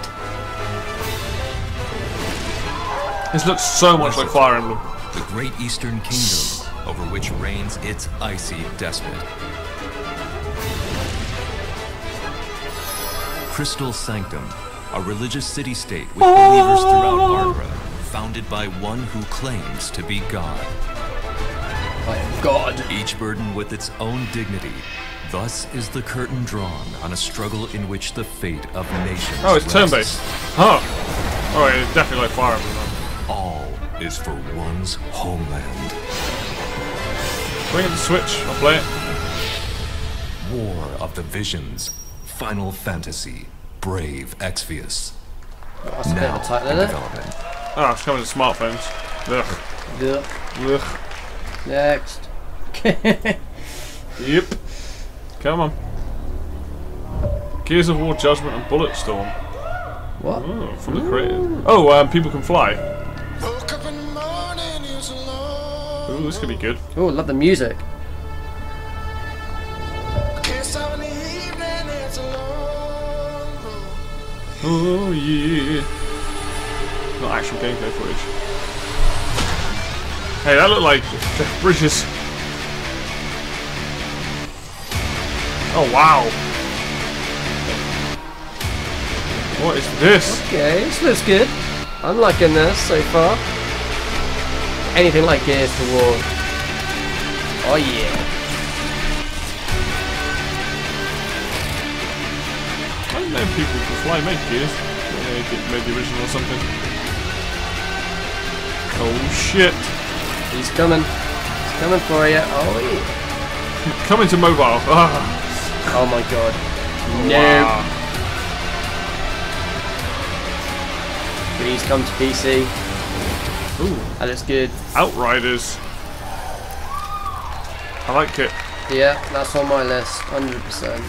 This looks so much like Fire Emblem. The Great Eastern Kingdom, over which reigns its icy despot. Crystal Sanctum, a religious city-state with believers throughout Ardura, founded by one who claims to be God. I am God. Each burdened with its own dignity. Thus is the curtain drawn on a struggle in which the fate of nations Oh, it's turn-based. Oh. Oh, yeah, it's definitely like Fire Emblem. All is for one's homeland. Bring it to Switch, I'll play it. War of the Visions. Final Fantasy. Brave Exvius. That's a bit of a title, isn't it? Development. Oh, it's coming to smartphones. Ugh. Ugh. Ugh. Next. Yep. Come on. Gears of War Judgment and Bulletstorm. What? Oh, from the creator. Oh, people can fly. Ooh, this could be good. Oh, love the music. Oh yeah. Not actual gameplay footage. Hey, that looked like Jeff Bridges. Oh wow. What is this? Okay, this looks good. I'm liking this so far. Anything like Gears of War. Oh yeah. I don't know if people can fly make Gears. Maybe the original or something. Oh shit. He's coming. He's coming for you. Oh yeah. Coming to mobile. Ah. Oh my god. No. Wow. Please come to PC. Ooh. That looks good. Outriders. I like it. Yeah, that's on my list. 100%.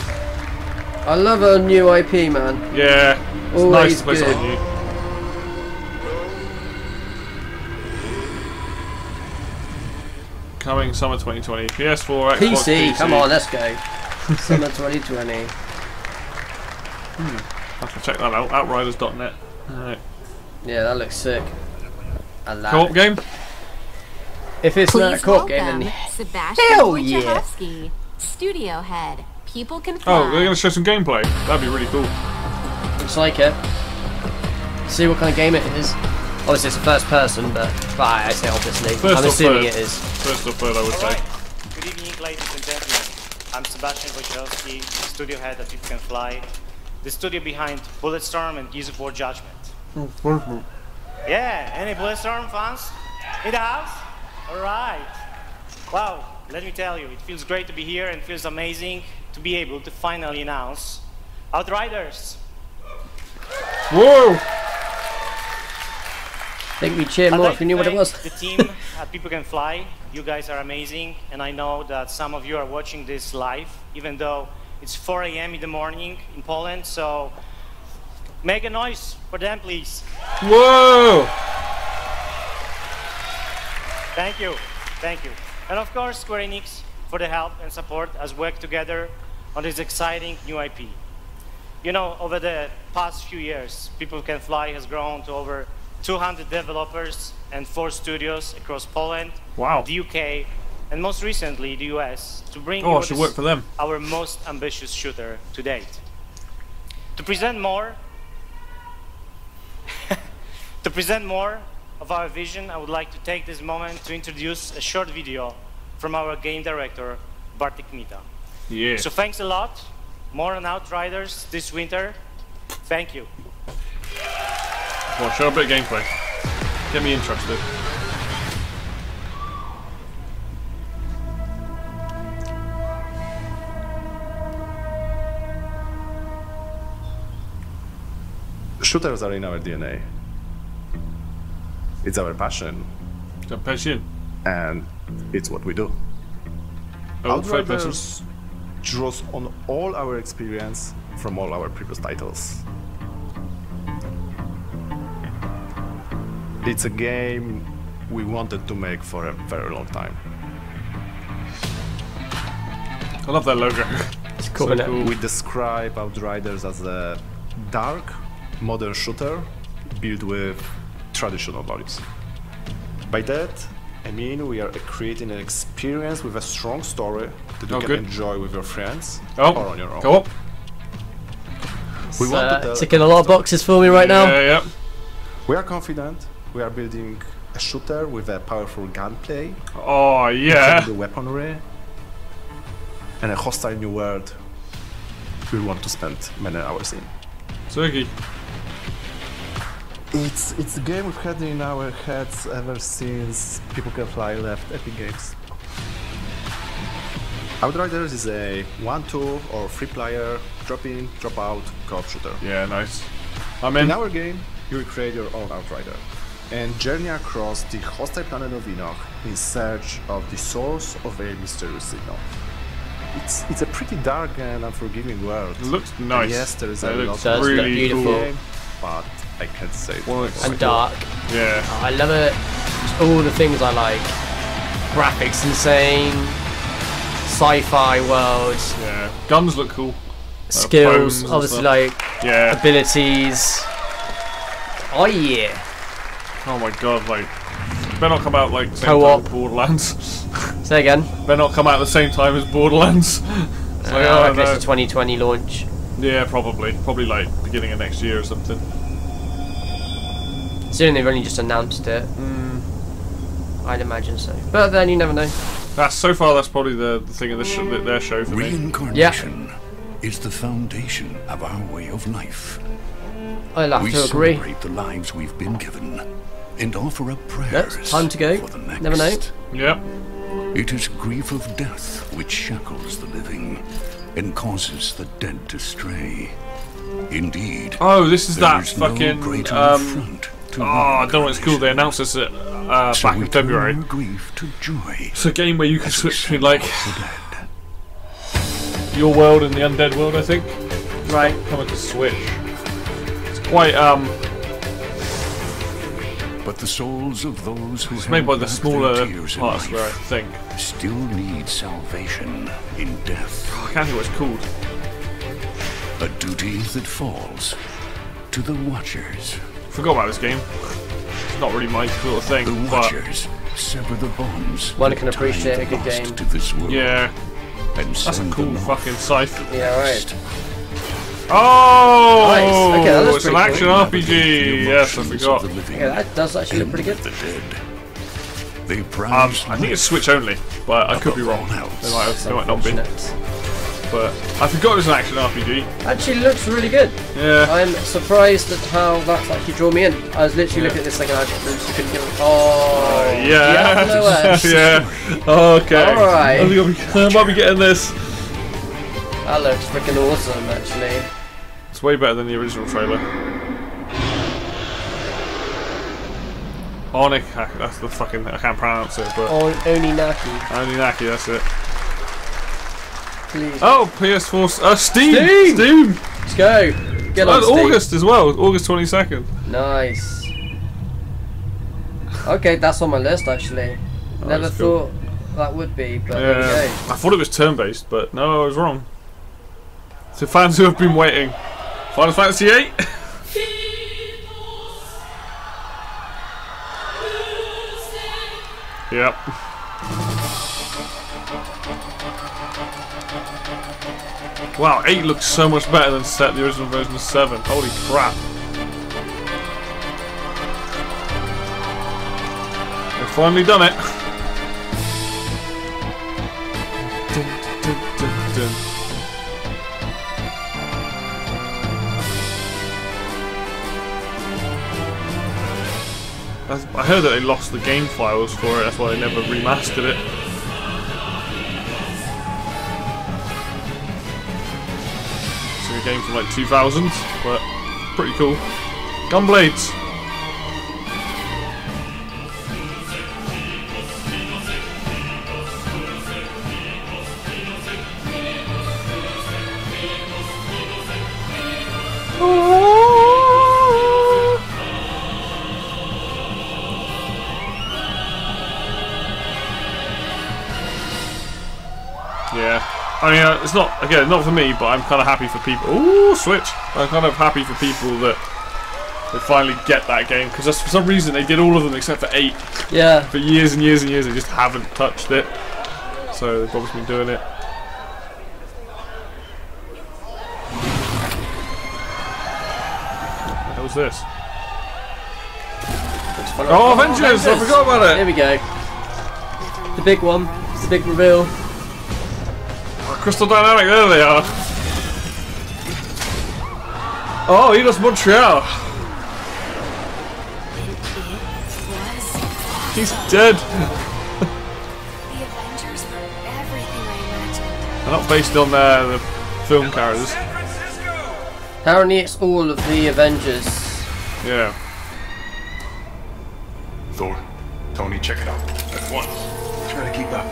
I love a new IP, man. Yeah. It's always nice to play good. something new. Coming summer 2020. PS4, Xbox, PC. Come on, let's go. Summer 2020. I have to check that out. Outriders.net. Alright. Yeah, that looks sick. I like Co-op it. game? If it's not a co-op game, welcome then Sebastian hell yeah. Wojciechowski, studio head. People can fly. Oh, they're going to show some gameplay. That'd be really cool. looks like it. See what kind of game it is. Obviously, it's a first person, but I say obviously. I'm assuming it is. First or third, I would say. Good evening, ladies and gentlemen. I'm Sebastian Wojciechowski, studio head at People Can Fly, the studio behind Bulletstorm and Gears of War Judgment. Yeah, any Bulletstorm fans in the house? All right. Wow, let me tell you, it feels great to be here and feels amazing to be able to finally announce Outriders. Whoa! I think we cheered more if we knew what it was. The team at People Can Fly, you guys are amazing, and I know that some of you are watching this live, even though it's 4 a.m. in the morning in Poland, so make a noise for them, please. Whoa! Thank you, thank you. And of course, Square Enix for the help and support as we work together on this exciting new IP. You know, over the past few years, People Can Fly has grown to over 200 developers and 4 studios across Poland, the UK, and most recently the US to bring you should work for them. Our most ambitious shooter to date. To present more of our vision, I would like to take this moment to introduce a short video from our game director, Bartek Mita. Yeah. So thanks a lot. More on Outriders this winter. Thank you. Well, show a bit of gameplay. Get me interested. Shooters are in our DNA. It's our passion. It's our passion. And it's what we do. Outriders draws on all our experience from all our previous titles. It's a game we wanted to make for a very long time. I love that logo. It's cool. So cool. We describe Outriders as a dark, modern shooter built with traditional values. By that, I mean we are creating an experience with a strong story that you can enjoy with your friends or on your own. Co-op. We want to ticking a lot of boxes for me right now. Yeah. We are confident. We are building a shooter with a powerful gunplay. Oh yeah. The weaponry and a hostile new world we want to spend many hours in. Sergey. It's a game we've had in our heads ever since People Can Fly left Epic Games. Outriders is a 1-2 or 3-player drop in, drop out co-op shooter. Yeah, nice. I'm in. In our game, you will create your own Outrider and journey across the hostile planet of Enoch in search of the source of a mysterious signal. It's a pretty dark and unforgiving world. It looks nice. And yes, there is a lot of really beautiful game, but I can't say it. And dark. Yeah. Oh, I love it. It's all the things I like. Graphics insane. Sci-fi world. Yeah. Guns look cool. skills, obviously, like abilities. Oh yeah. Oh my god, like better not come out like the same Co-op. time as Borderlands. Say again. Better not come out at the same time as Borderlands. It's like, I reckon it's a 2020 launch. Yeah, probably like beginning of next year or something. Considering they've only just announced it, I'd imagine so. But then you never know. So far that's probably the thing of their show for me. Reincarnation is the foundation of our way of life. I'll have to agree. We celebrate the lives we've been given and offer up prayers Yep, time to go. for the next. Never know. Yep. It is grief of death which shackles the living and causes the dead to stray. Indeed. Oh, this is there that is fucking. No greater affront to I don't know what it's called. They announced this at, back in February. Grief to joy. It's a game where you can switch between like your world and the undead world, I think. Right. Coming to Switch. It's quite But the souls of those who it's made by the held back smaller their tears in parts where I life think still need salvation in death. I can't think what it's called. A duty that falls to the Watchers. Forgot about this game. It's not really my sort of thing. The Watchers sever the bonds. One can appreciate a good game. To this world. Yeah. And that's a cool fucking scythe. Yeah, right. Oh! Nice. Okay, that looks it's an pretty action cool. RPG. Yes, I forgot. Yeah, that does actually look pretty good. I think it's Switch only, but I could be wrong. They might not be. But I forgot it was an action RPG. Actually looks really good. Yeah. I'm surprised at how that's actually drawn me in. I was literally looking at this thing and I just couldn't get it. Oh, yeah. Yeah. Okay. Alright. I might be getting this. That looks freaking awesome, actually. It's way better than the original trailer. Onikak, that's the fucking, I can't pronounce it, but... Oninaki. Oninaki, that's it. Please. Oh, PS4, Steam! Let's go! Get on Steam. August as well, August 22nd. Nice. Okay, that's on my list, actually. Never thought that would be, but there we go. I thought it was turn-based, but no, I was wrong. So fans who have been waiting. Final Fantasy VIII? Yep. Wow, 8 looks so much better than the original version of 7. Holy crap. They've finally done it. Dun, dun, dun, dun. I heard that they lost the game files for it, that's why they never remastered it. It's a game from like 2000, but pretty cool. Gunblades! Yeah, I mean, it's not, again, not for me, but I'm kind of happy for people. Ooh, Switch! I'm kind of happy for people that they finally get that game, because for some reason they did all of them except for 8. Yeah. For years and years and years, they just haven't touched it. So they've obviously been doing it. What the hell's this? Oh, Avengers! I forgot about it! Here we go. The big one. It's the big reveal. Crystal Dynamic, there they are. Oh, he does Montreal. He's dead. They're not based on the film characters. Apparently it's all of the Avengers. Yeah. Thor, Tony, check it out. At once. Try to keep up.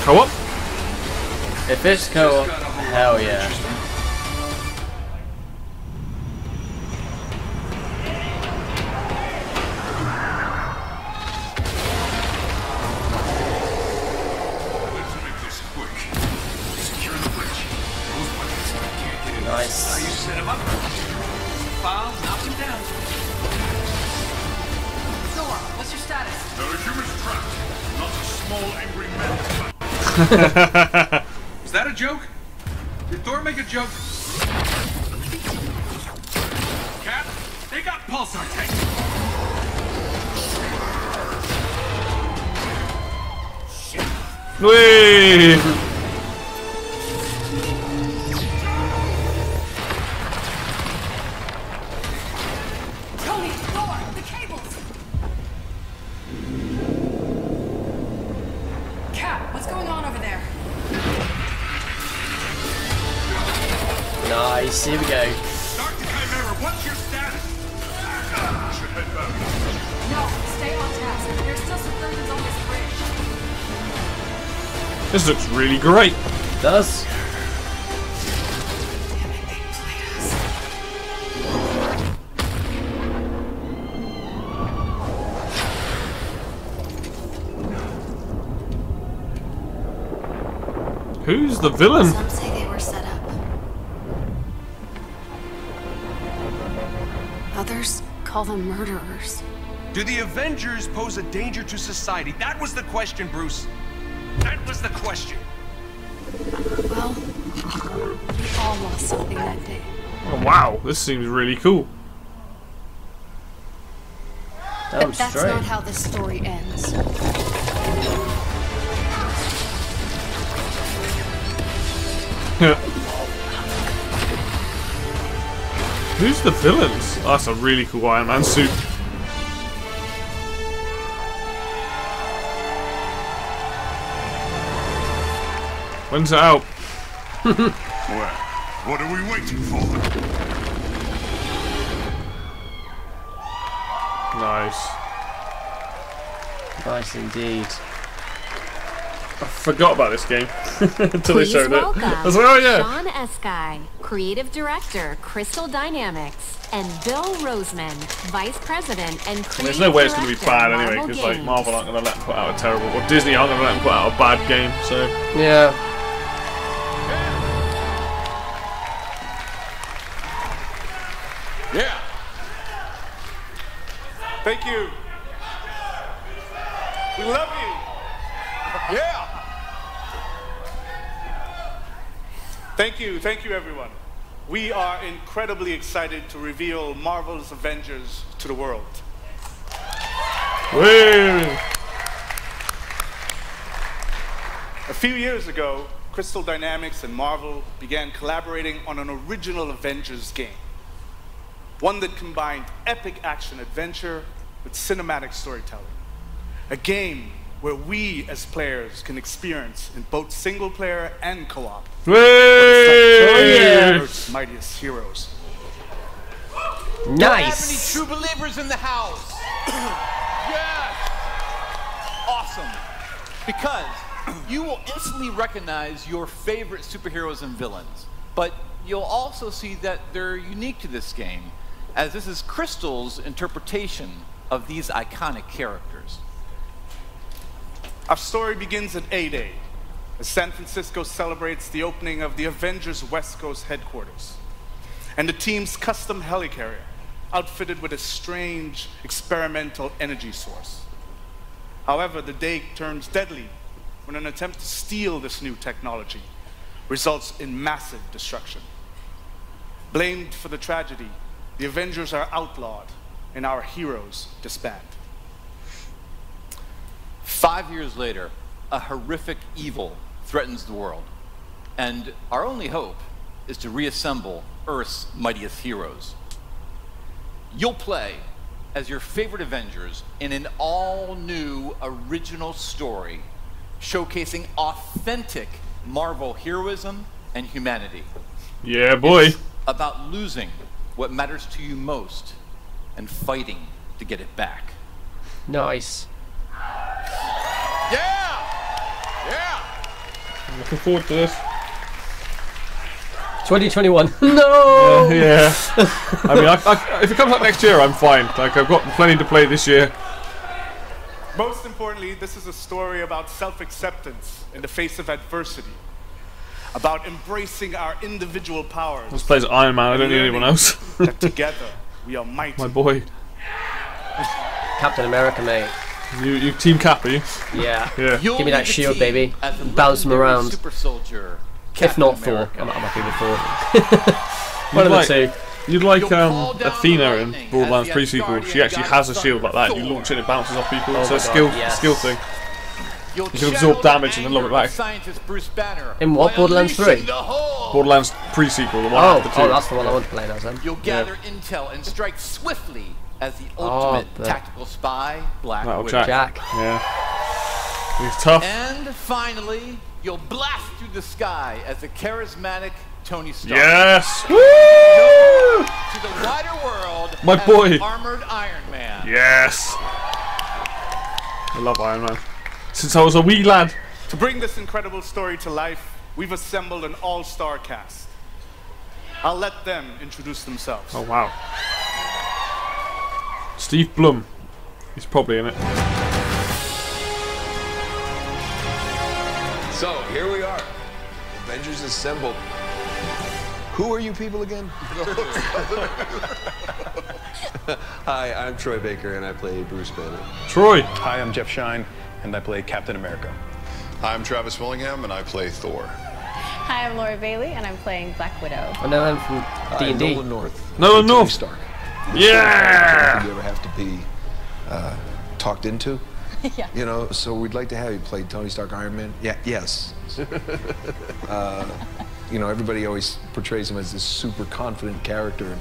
Co-op? If it's co-op, hell yeah. Let's make this quick. small angry men. Is that a joke? Did Thor make a joke? Cap, they got pulsar tanks. Whee! Tony, Thor, the cables. Cap, what's going on over there? Nice, here we go. Dr. Chimera, what's your status? Should head back. No, stay on task. There's still civilians on this bridge. This looks really great. It does. Who's the villain? Some say they were set up. Others call them murderers. Do the Avengers pose a danger to society? That was the question, Bruce. That was the question. Well, we all lost something that day. Oh wow, this seems really cool. But that's not how this story ends. Who's the villains? Oh, that's a really cool Iron Man suit. When's it out? Well, what are we waiting for? Nice. Nice indeed. I forgot about this game until they Please showed welcome it. I was like, oh yeah. Sean Eskai, Creative Director, Crystal Dynamics, and Bill Roseman, Vice President and Creative There's no way it's going to be Director, bad anyway, Marvel because like Games. Marvel aren't going to let them put out a terrible, or Disney aren't going to let them put out a bad game. So yeah. Yeah. Thank you. We love you. Yeah. Thank you everyone. We are incredibly excited to reveal Marvel's Avengers to the world. Woo! A few years ago, Crystal Dynamics and Marvel began collaborating on an original Avengers game. One that combined epic action-adventure with cinematic storytelling. A game where we, as players, can experience in both single-player and co-op. Earth's mightiest heroes. Nice! Do I have any true believers in the house? Yes! Awesome. Because you will instantly recognize your favorite superheroes and villains, but you'll also see that they're unique to this game, as this is Crystal's interpretation of these iconic characters. Our story begins at A-Day, as San Francisco celebrates the opening of the Avengers West Coast headquarters, and the team's custom helicarrier, outfitted with a strange experimental energy source. However, the day turns deadly when an attempt to steal this new technology results in massive destruction. Blamed for the tragedy, the Avengers are outlawed and our heroes disband. 5 years later, a horrific evil threatens the world, and our only hope is to reassemble Earth's mightiest heroes. You'll play as your favorite Avengers in an all-new original story showcasing authentic Marvel heroism and humanity. Yeah, boy. It's about losing what matters to you most and fighting to get it back. Nice. Yeah! Yeah! I'm looking forward to this. 2021. No! Yeah. I mean, if it comes out next year, I'm fine. Like, I've got plenty to play this year. Most importantly, this is a story about self-acceptance in the face of adversity. About embracing our individual powers. This plays Iron Man, I don't need anyone else. That together, we are mighty. My boy. Captain America, mate. You Team Cap, are you? Yeah. Yeah. Give me that shield, baby. Bounce them around. If not Thor, I'm happy with Thor. One of the two. You'd like Athena in Borderlands pre-sequel. She actually has a shield like that. You launch it, it bounces off people. It's a skill thing. You can absorb damage and then lob it back. In what? Borderlands 3? Borderlands pre-sequel, the one after 2. Oh, that's the one I want to play now, then. You'll gather intel and strike swiftly as the ultimate tactical spy, Black Widow. Jack. Yeah. He's tough. And finally, you'll blast through the sky as the charismatic Tony Stark. Yes! Woo! To the wider world, my boy, Armored Iron Man. Yes! I love Iron Man. Since I was a wee lad. To bring this incredible story to life, we've assembled an all-star cast. I'll let them introduce themselves. Oh, wow. Steve Blum. He's probably in it. So, here we are. Avengers assembled. Who are you people again? Hi, I'm Troy Baker, and I play Bruce Banner. Troy. Hi, I'm Jeff Shine, and I play Captain America. I'm Travis Willingham, and I play Thor. Hi, I'm Laura Bailey, and I'm playing Black Widow. I know them from D&D. Nolan North. Nolan North. Stark. Yeah! You ever have to be talked into? Yeah. You know, so we'd like to have you play Tony Stark, Iron Man. Yeah, yes. You know, everybody always portrays him as this super confident character, and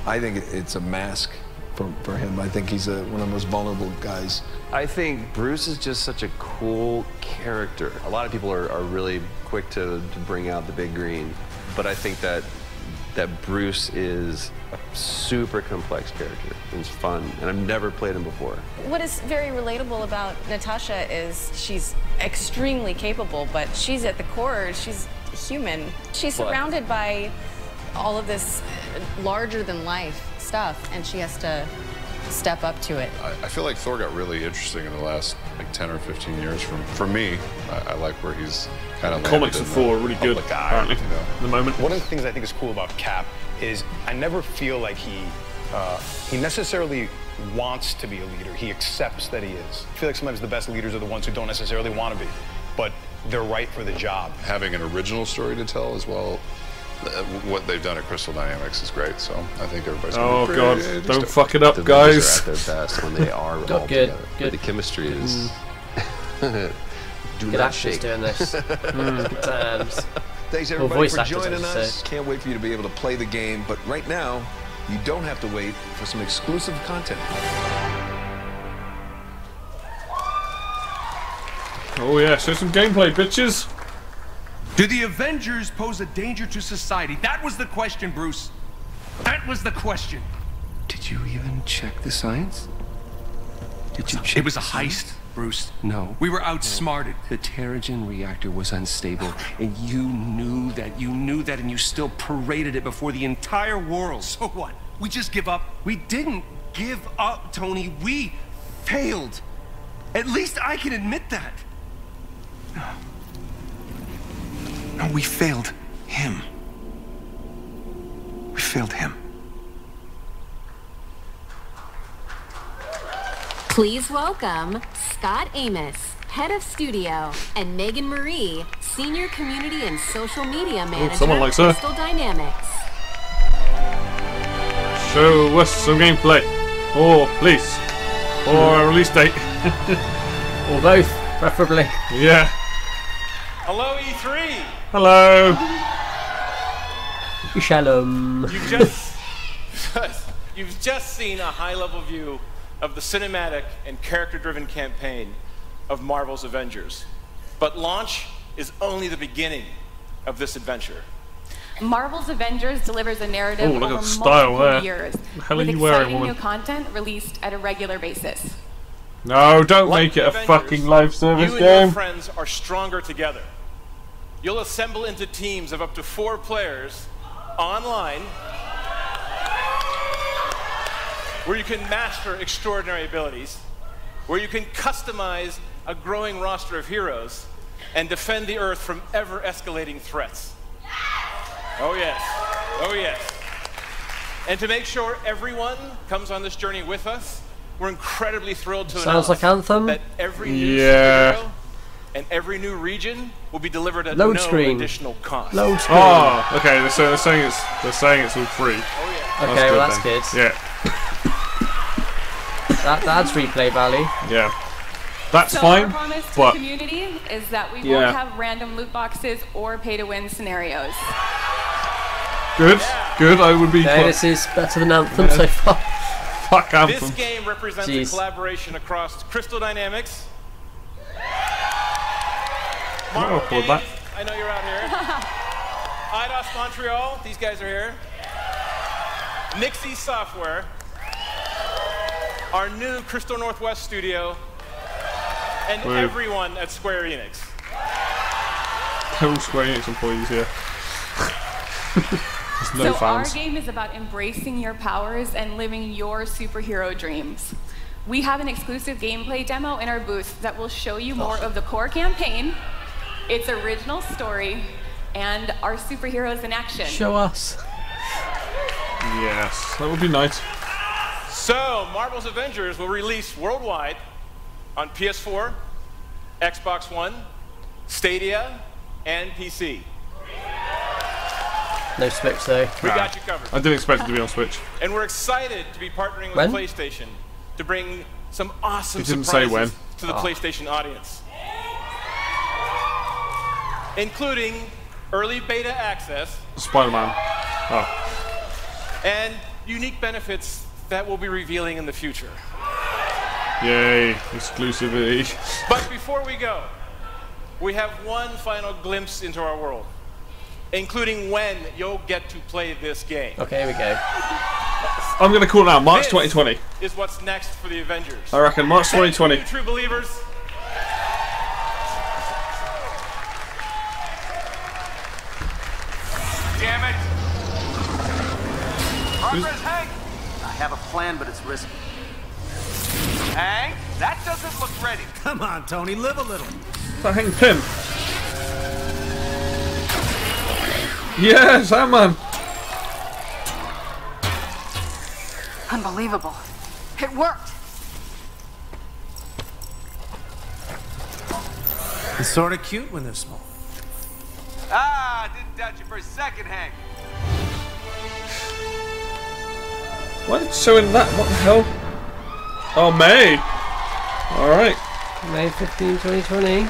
I think it's a mask for him. I think he's one of the most vulnerable guys. I think Bruce is just such a cool character. A lot of people are really quick to bring out the big green, but I think that Bruce is a super complex character. It's fun, and I've never played him before. What is very relatable about Natasha is she's extremely capable, but she's at the core, she's human. She's surrounded by all of this larger-than-life stuff, and she has to step up to it. I feel like Thor got really interesting in the last like 10 or 15 years. For me, I like where he's kind of comics of Thor are really good, apparently, you know. at the moment. One of the things I think is cool about Cap is I never feel like he necessarily wants to be a leader. He accepts that he is. I feel like sometimes the best leaders are the ones who don't necessarily want to be, but they're right for the job. Having an original story to tell as well. What they've done at Crystal Dynamics is great, so I think everybody's gonna be God, don't fuck it up, guys. They're at their best when they are all together. But the chemistry is... Do not shake. Doing this. Good times. Thanks everybody for joining us. Can't wait for you to be able to play the game, but right now, you don't have to wait for some exclusive content. Oh yeah, show some gameplay, bitches. Do the Avengers pose a danger to society? That was the question, Bruce. That was the question. Did you even check the science? Did you check? It was a heist, Bruce. No. We were outsmarted. The Terrigen reactor was unstable, and you knew that, and you still paraded it before the entire world. So what? We just give up? We didn't give up, Tony. We failed. At least I can admit that. No, we failed him. We failed him. Please welcome Scott Amos, Head of Studio, and Megan Marie, Senior Community and Social Media Manager someone likes her. Crystal Dynamics. Show us some gameplay. Or please. Or a release date. Or both, preferably. Yeah. Hello, E3. Hello. Shalom. You've just seen a high-level view of the cinematic and character-driven campaign of Marvel's Avengers. But launch is only the beginning of this adventure. Marvel's Avengers delivers a narrative Ooh, look over at the style multiple there. years, What the hell are with you wearing, exciting woman? new content released at a regular basis. No, don't Like make it a Avengers, fucking live service you and game. your friends are stronger together. You'll assemble into teams of up to 4 players online, where you can master extraordinary abilities, where you can customize a growing roster of heroes, and defend the Earth from ever-escalating threats. Oh yes, oh yes. And to make sure everyone comes on this journey with us, we're incredibly thrilled to Sounds like Anthem. that every new superhero and every new region will be delivered at no additional cost. Load screen. Oh, okay. They're saying it's all free. Oh yeah. Okay, well that's good. Yeah. That adds replay value. Yeah. That's so fine. Our promise to but the community is that we won't have random loot boxes or pay-to-win scenarios. Good. Good. I would be. Okay, this is better than Anthem so far. Fuck Anthem. This game represents a collaboration across Crystal Dynamics, Marvel Games, I know you're out here, IDOS Montreal, these guys are here, Nixie Software, our new Crystal Northwest studio, and everyone at Square Enix. All Square Enix employees here. There's no so fans. Our game is about embracing your powers and living your superhero dreams. We have an exclusive gameplay demo in our booth that will show you more of the core campaign, its original story, and our superheroes in action. Show us. Yes, that would be nice. So, Marvel's Avengers will release worldwide on PS4, Xbox One, Stadia, and PC. No Switch though. We got you covered. I didn't expect it to be on Switch. And we're excited to be partnering with PlayStation to bring some awesome surprises to the PlayStation audience. Including early beta access, Spider-Man, and unique benefits that we'll be revealing in the future. Yay, exclusivity. But before we go, we have one final glimpse into our world, including when you'll get to play this game. Okay, here we go. I'm going to call it now, March 2020. Is what's next for the Avengers. I reckon March 2020. Thank you, true believers. Damn it! Progress, Hank! I have a plan, but it's risky. Hank, that doesn't look ready. Come on, Tony, live a little. That Hank Pym. Yes, Ant-Man. Unbelievable. It worked. It's sort of cute when they're small. Ah, didn't doubt you for a second, Hank. Why is it showing that? What the hell? Oh, May. Alright. May 15, 2020.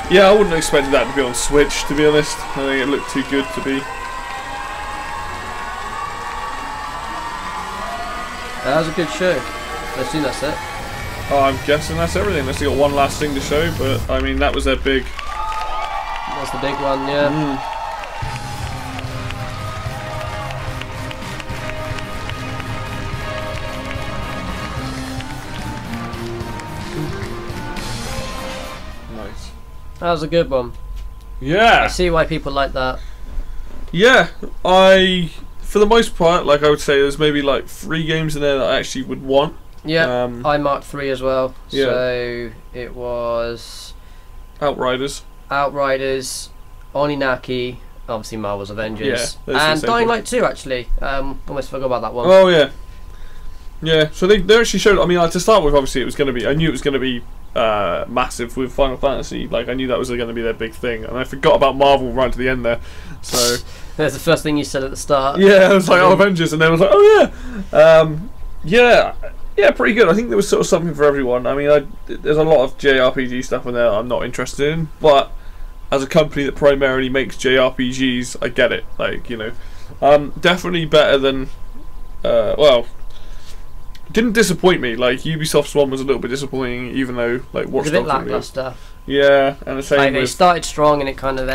Yeah, I wouldn't have expected that to be on Switch, to be honest. I think it looked too good to be. That was a good show. I assume that's it. Oh, I'm guessing that's everything. Unless they got one last thing to show, but I mean, that was their big. That's the big one, yeah. Nice. That was a good one. Yeah. I see why people like that. Yeah, for the most part, like I would say, there's maybe like 3 games in there that I actually would want. Yeah, I marked 3 as well. Yeah. So it was Outriders, Oninaki, obviously Marvel's Avengers, yeah, and Dying Light 2 actually. Almost forgot about that one. Oh yeah, yeah. So they actually showed. I mean, like, to start with, obviously it was going to be. I knew it was going to be massive with Final Fantasy. Like I knew that was going to be their big thing, and I forgot about Marvel right to the end there. So that's the first thing you said at the start. Yeah, I was like, oh, Avengers, and then I was like, oh yeah, yeah, pretty good. I think there was sort of something for everyone. I mean, there's a lot of JRPG stuff in there that I'm not interested in, but as a company that primarily makes JRPGs, I get it. Like, you know, definitely better than, well, didn't disappoint me. Like Ubisoft's one was a little bit disappointing, even though like Watch Dogs. It was a bit lackluster. Yeah, and the same. Like, they started strong and it kind of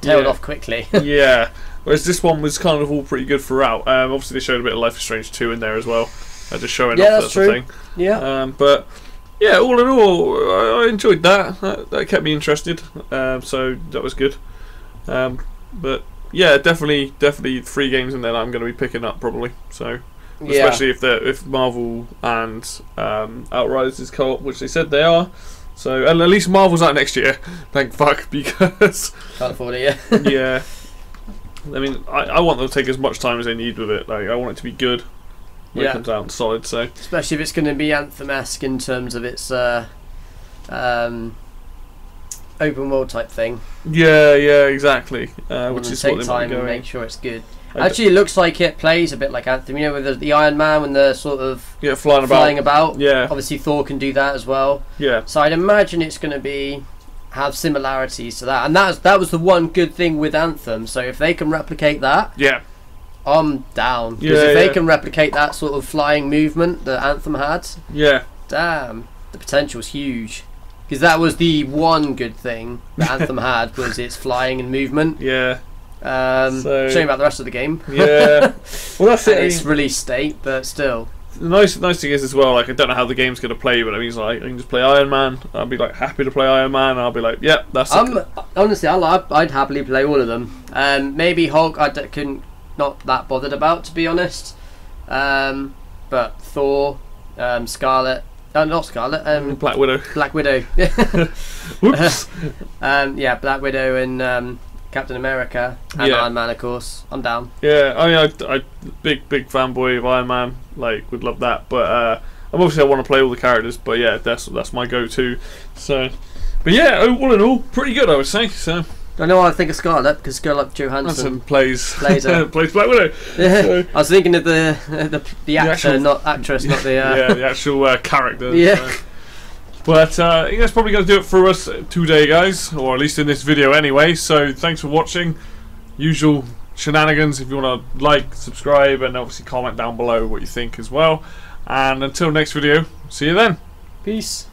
tailed off quickly. Yeah, whereas this one was kind of all pretty good throughout. Obviously they showed a bit of Life is Strange 2 in there as well. Just showing off that sort of thing. Yeah. But yeah, all in all, I enjoyed that. That kept me interested. So that was good. But yeah, definitely 3 games in there that I'm going to be picking up probably. So especially if Marvel and Outriders is co-op, which they said they are. So and at least Marvel's out next year. Thank fuck, because can't afford it. Yeah. Yeah. I mean, I want them to take as much time as they need with it. Like, I want it to be good when it comes out solid. So especially if it's going to be Anthem-esque in terms of its open world type thing. Yeah, exactly. Which is take what they time might and go make sure it's good. Actually, it looks like it plays a bit like Anthem. You know, with the Iron Man when they're sort of flying about. Yeah. Obviously, Thor can do that as well. Yeah. So I'd imagine it's going to have similarities to that, and that was the one good thing with Anthem. So if they can replicate that, I'm down. Because if they can replicate that sort of flying movement that Anthem had, damn, the potential's huge. Because that was the one good thing that Anthem had, was its flying and movement. Yeah. Shame about the rest of the game. Yeah. Well, that's it. Its release date, but still. The nice thing is as well, like, I don't know how the game's going to play, but it means like I can just play Iron Man. I'll be like happy to play Iron Man. I'll be like, yep, that's it. Honestly, I'd happily play all of them. Maybe Hulk I not that bothered about, to be honest. But Thor, Scarlet. Not Scarlet. Black Widow. Black Widow. Whoops. Black Widow and Captain America and Iron Man, of course. I'm down. Yeah, I mean, I big fanboy of Iron Man. Like, would love that. But obviously I want to play all the characters. But yeah, that's my go-to. So, but yeah, all in all, pretty good, I would say. So. I know what I think of Scarlet, because Scarlett Johansson plays her. plays Black Widow. Yeah. So. I was thinking of the actor, actual, not actress, not the the actual character. Yeah. So. But I think that's probably going to do it for us today, guys, or at least in this video anyway. So thanks for watching. Usual shenanigans. If you want to like, subscribe, and obviously comment down below what you think as well. And until next video, see you then. Peace.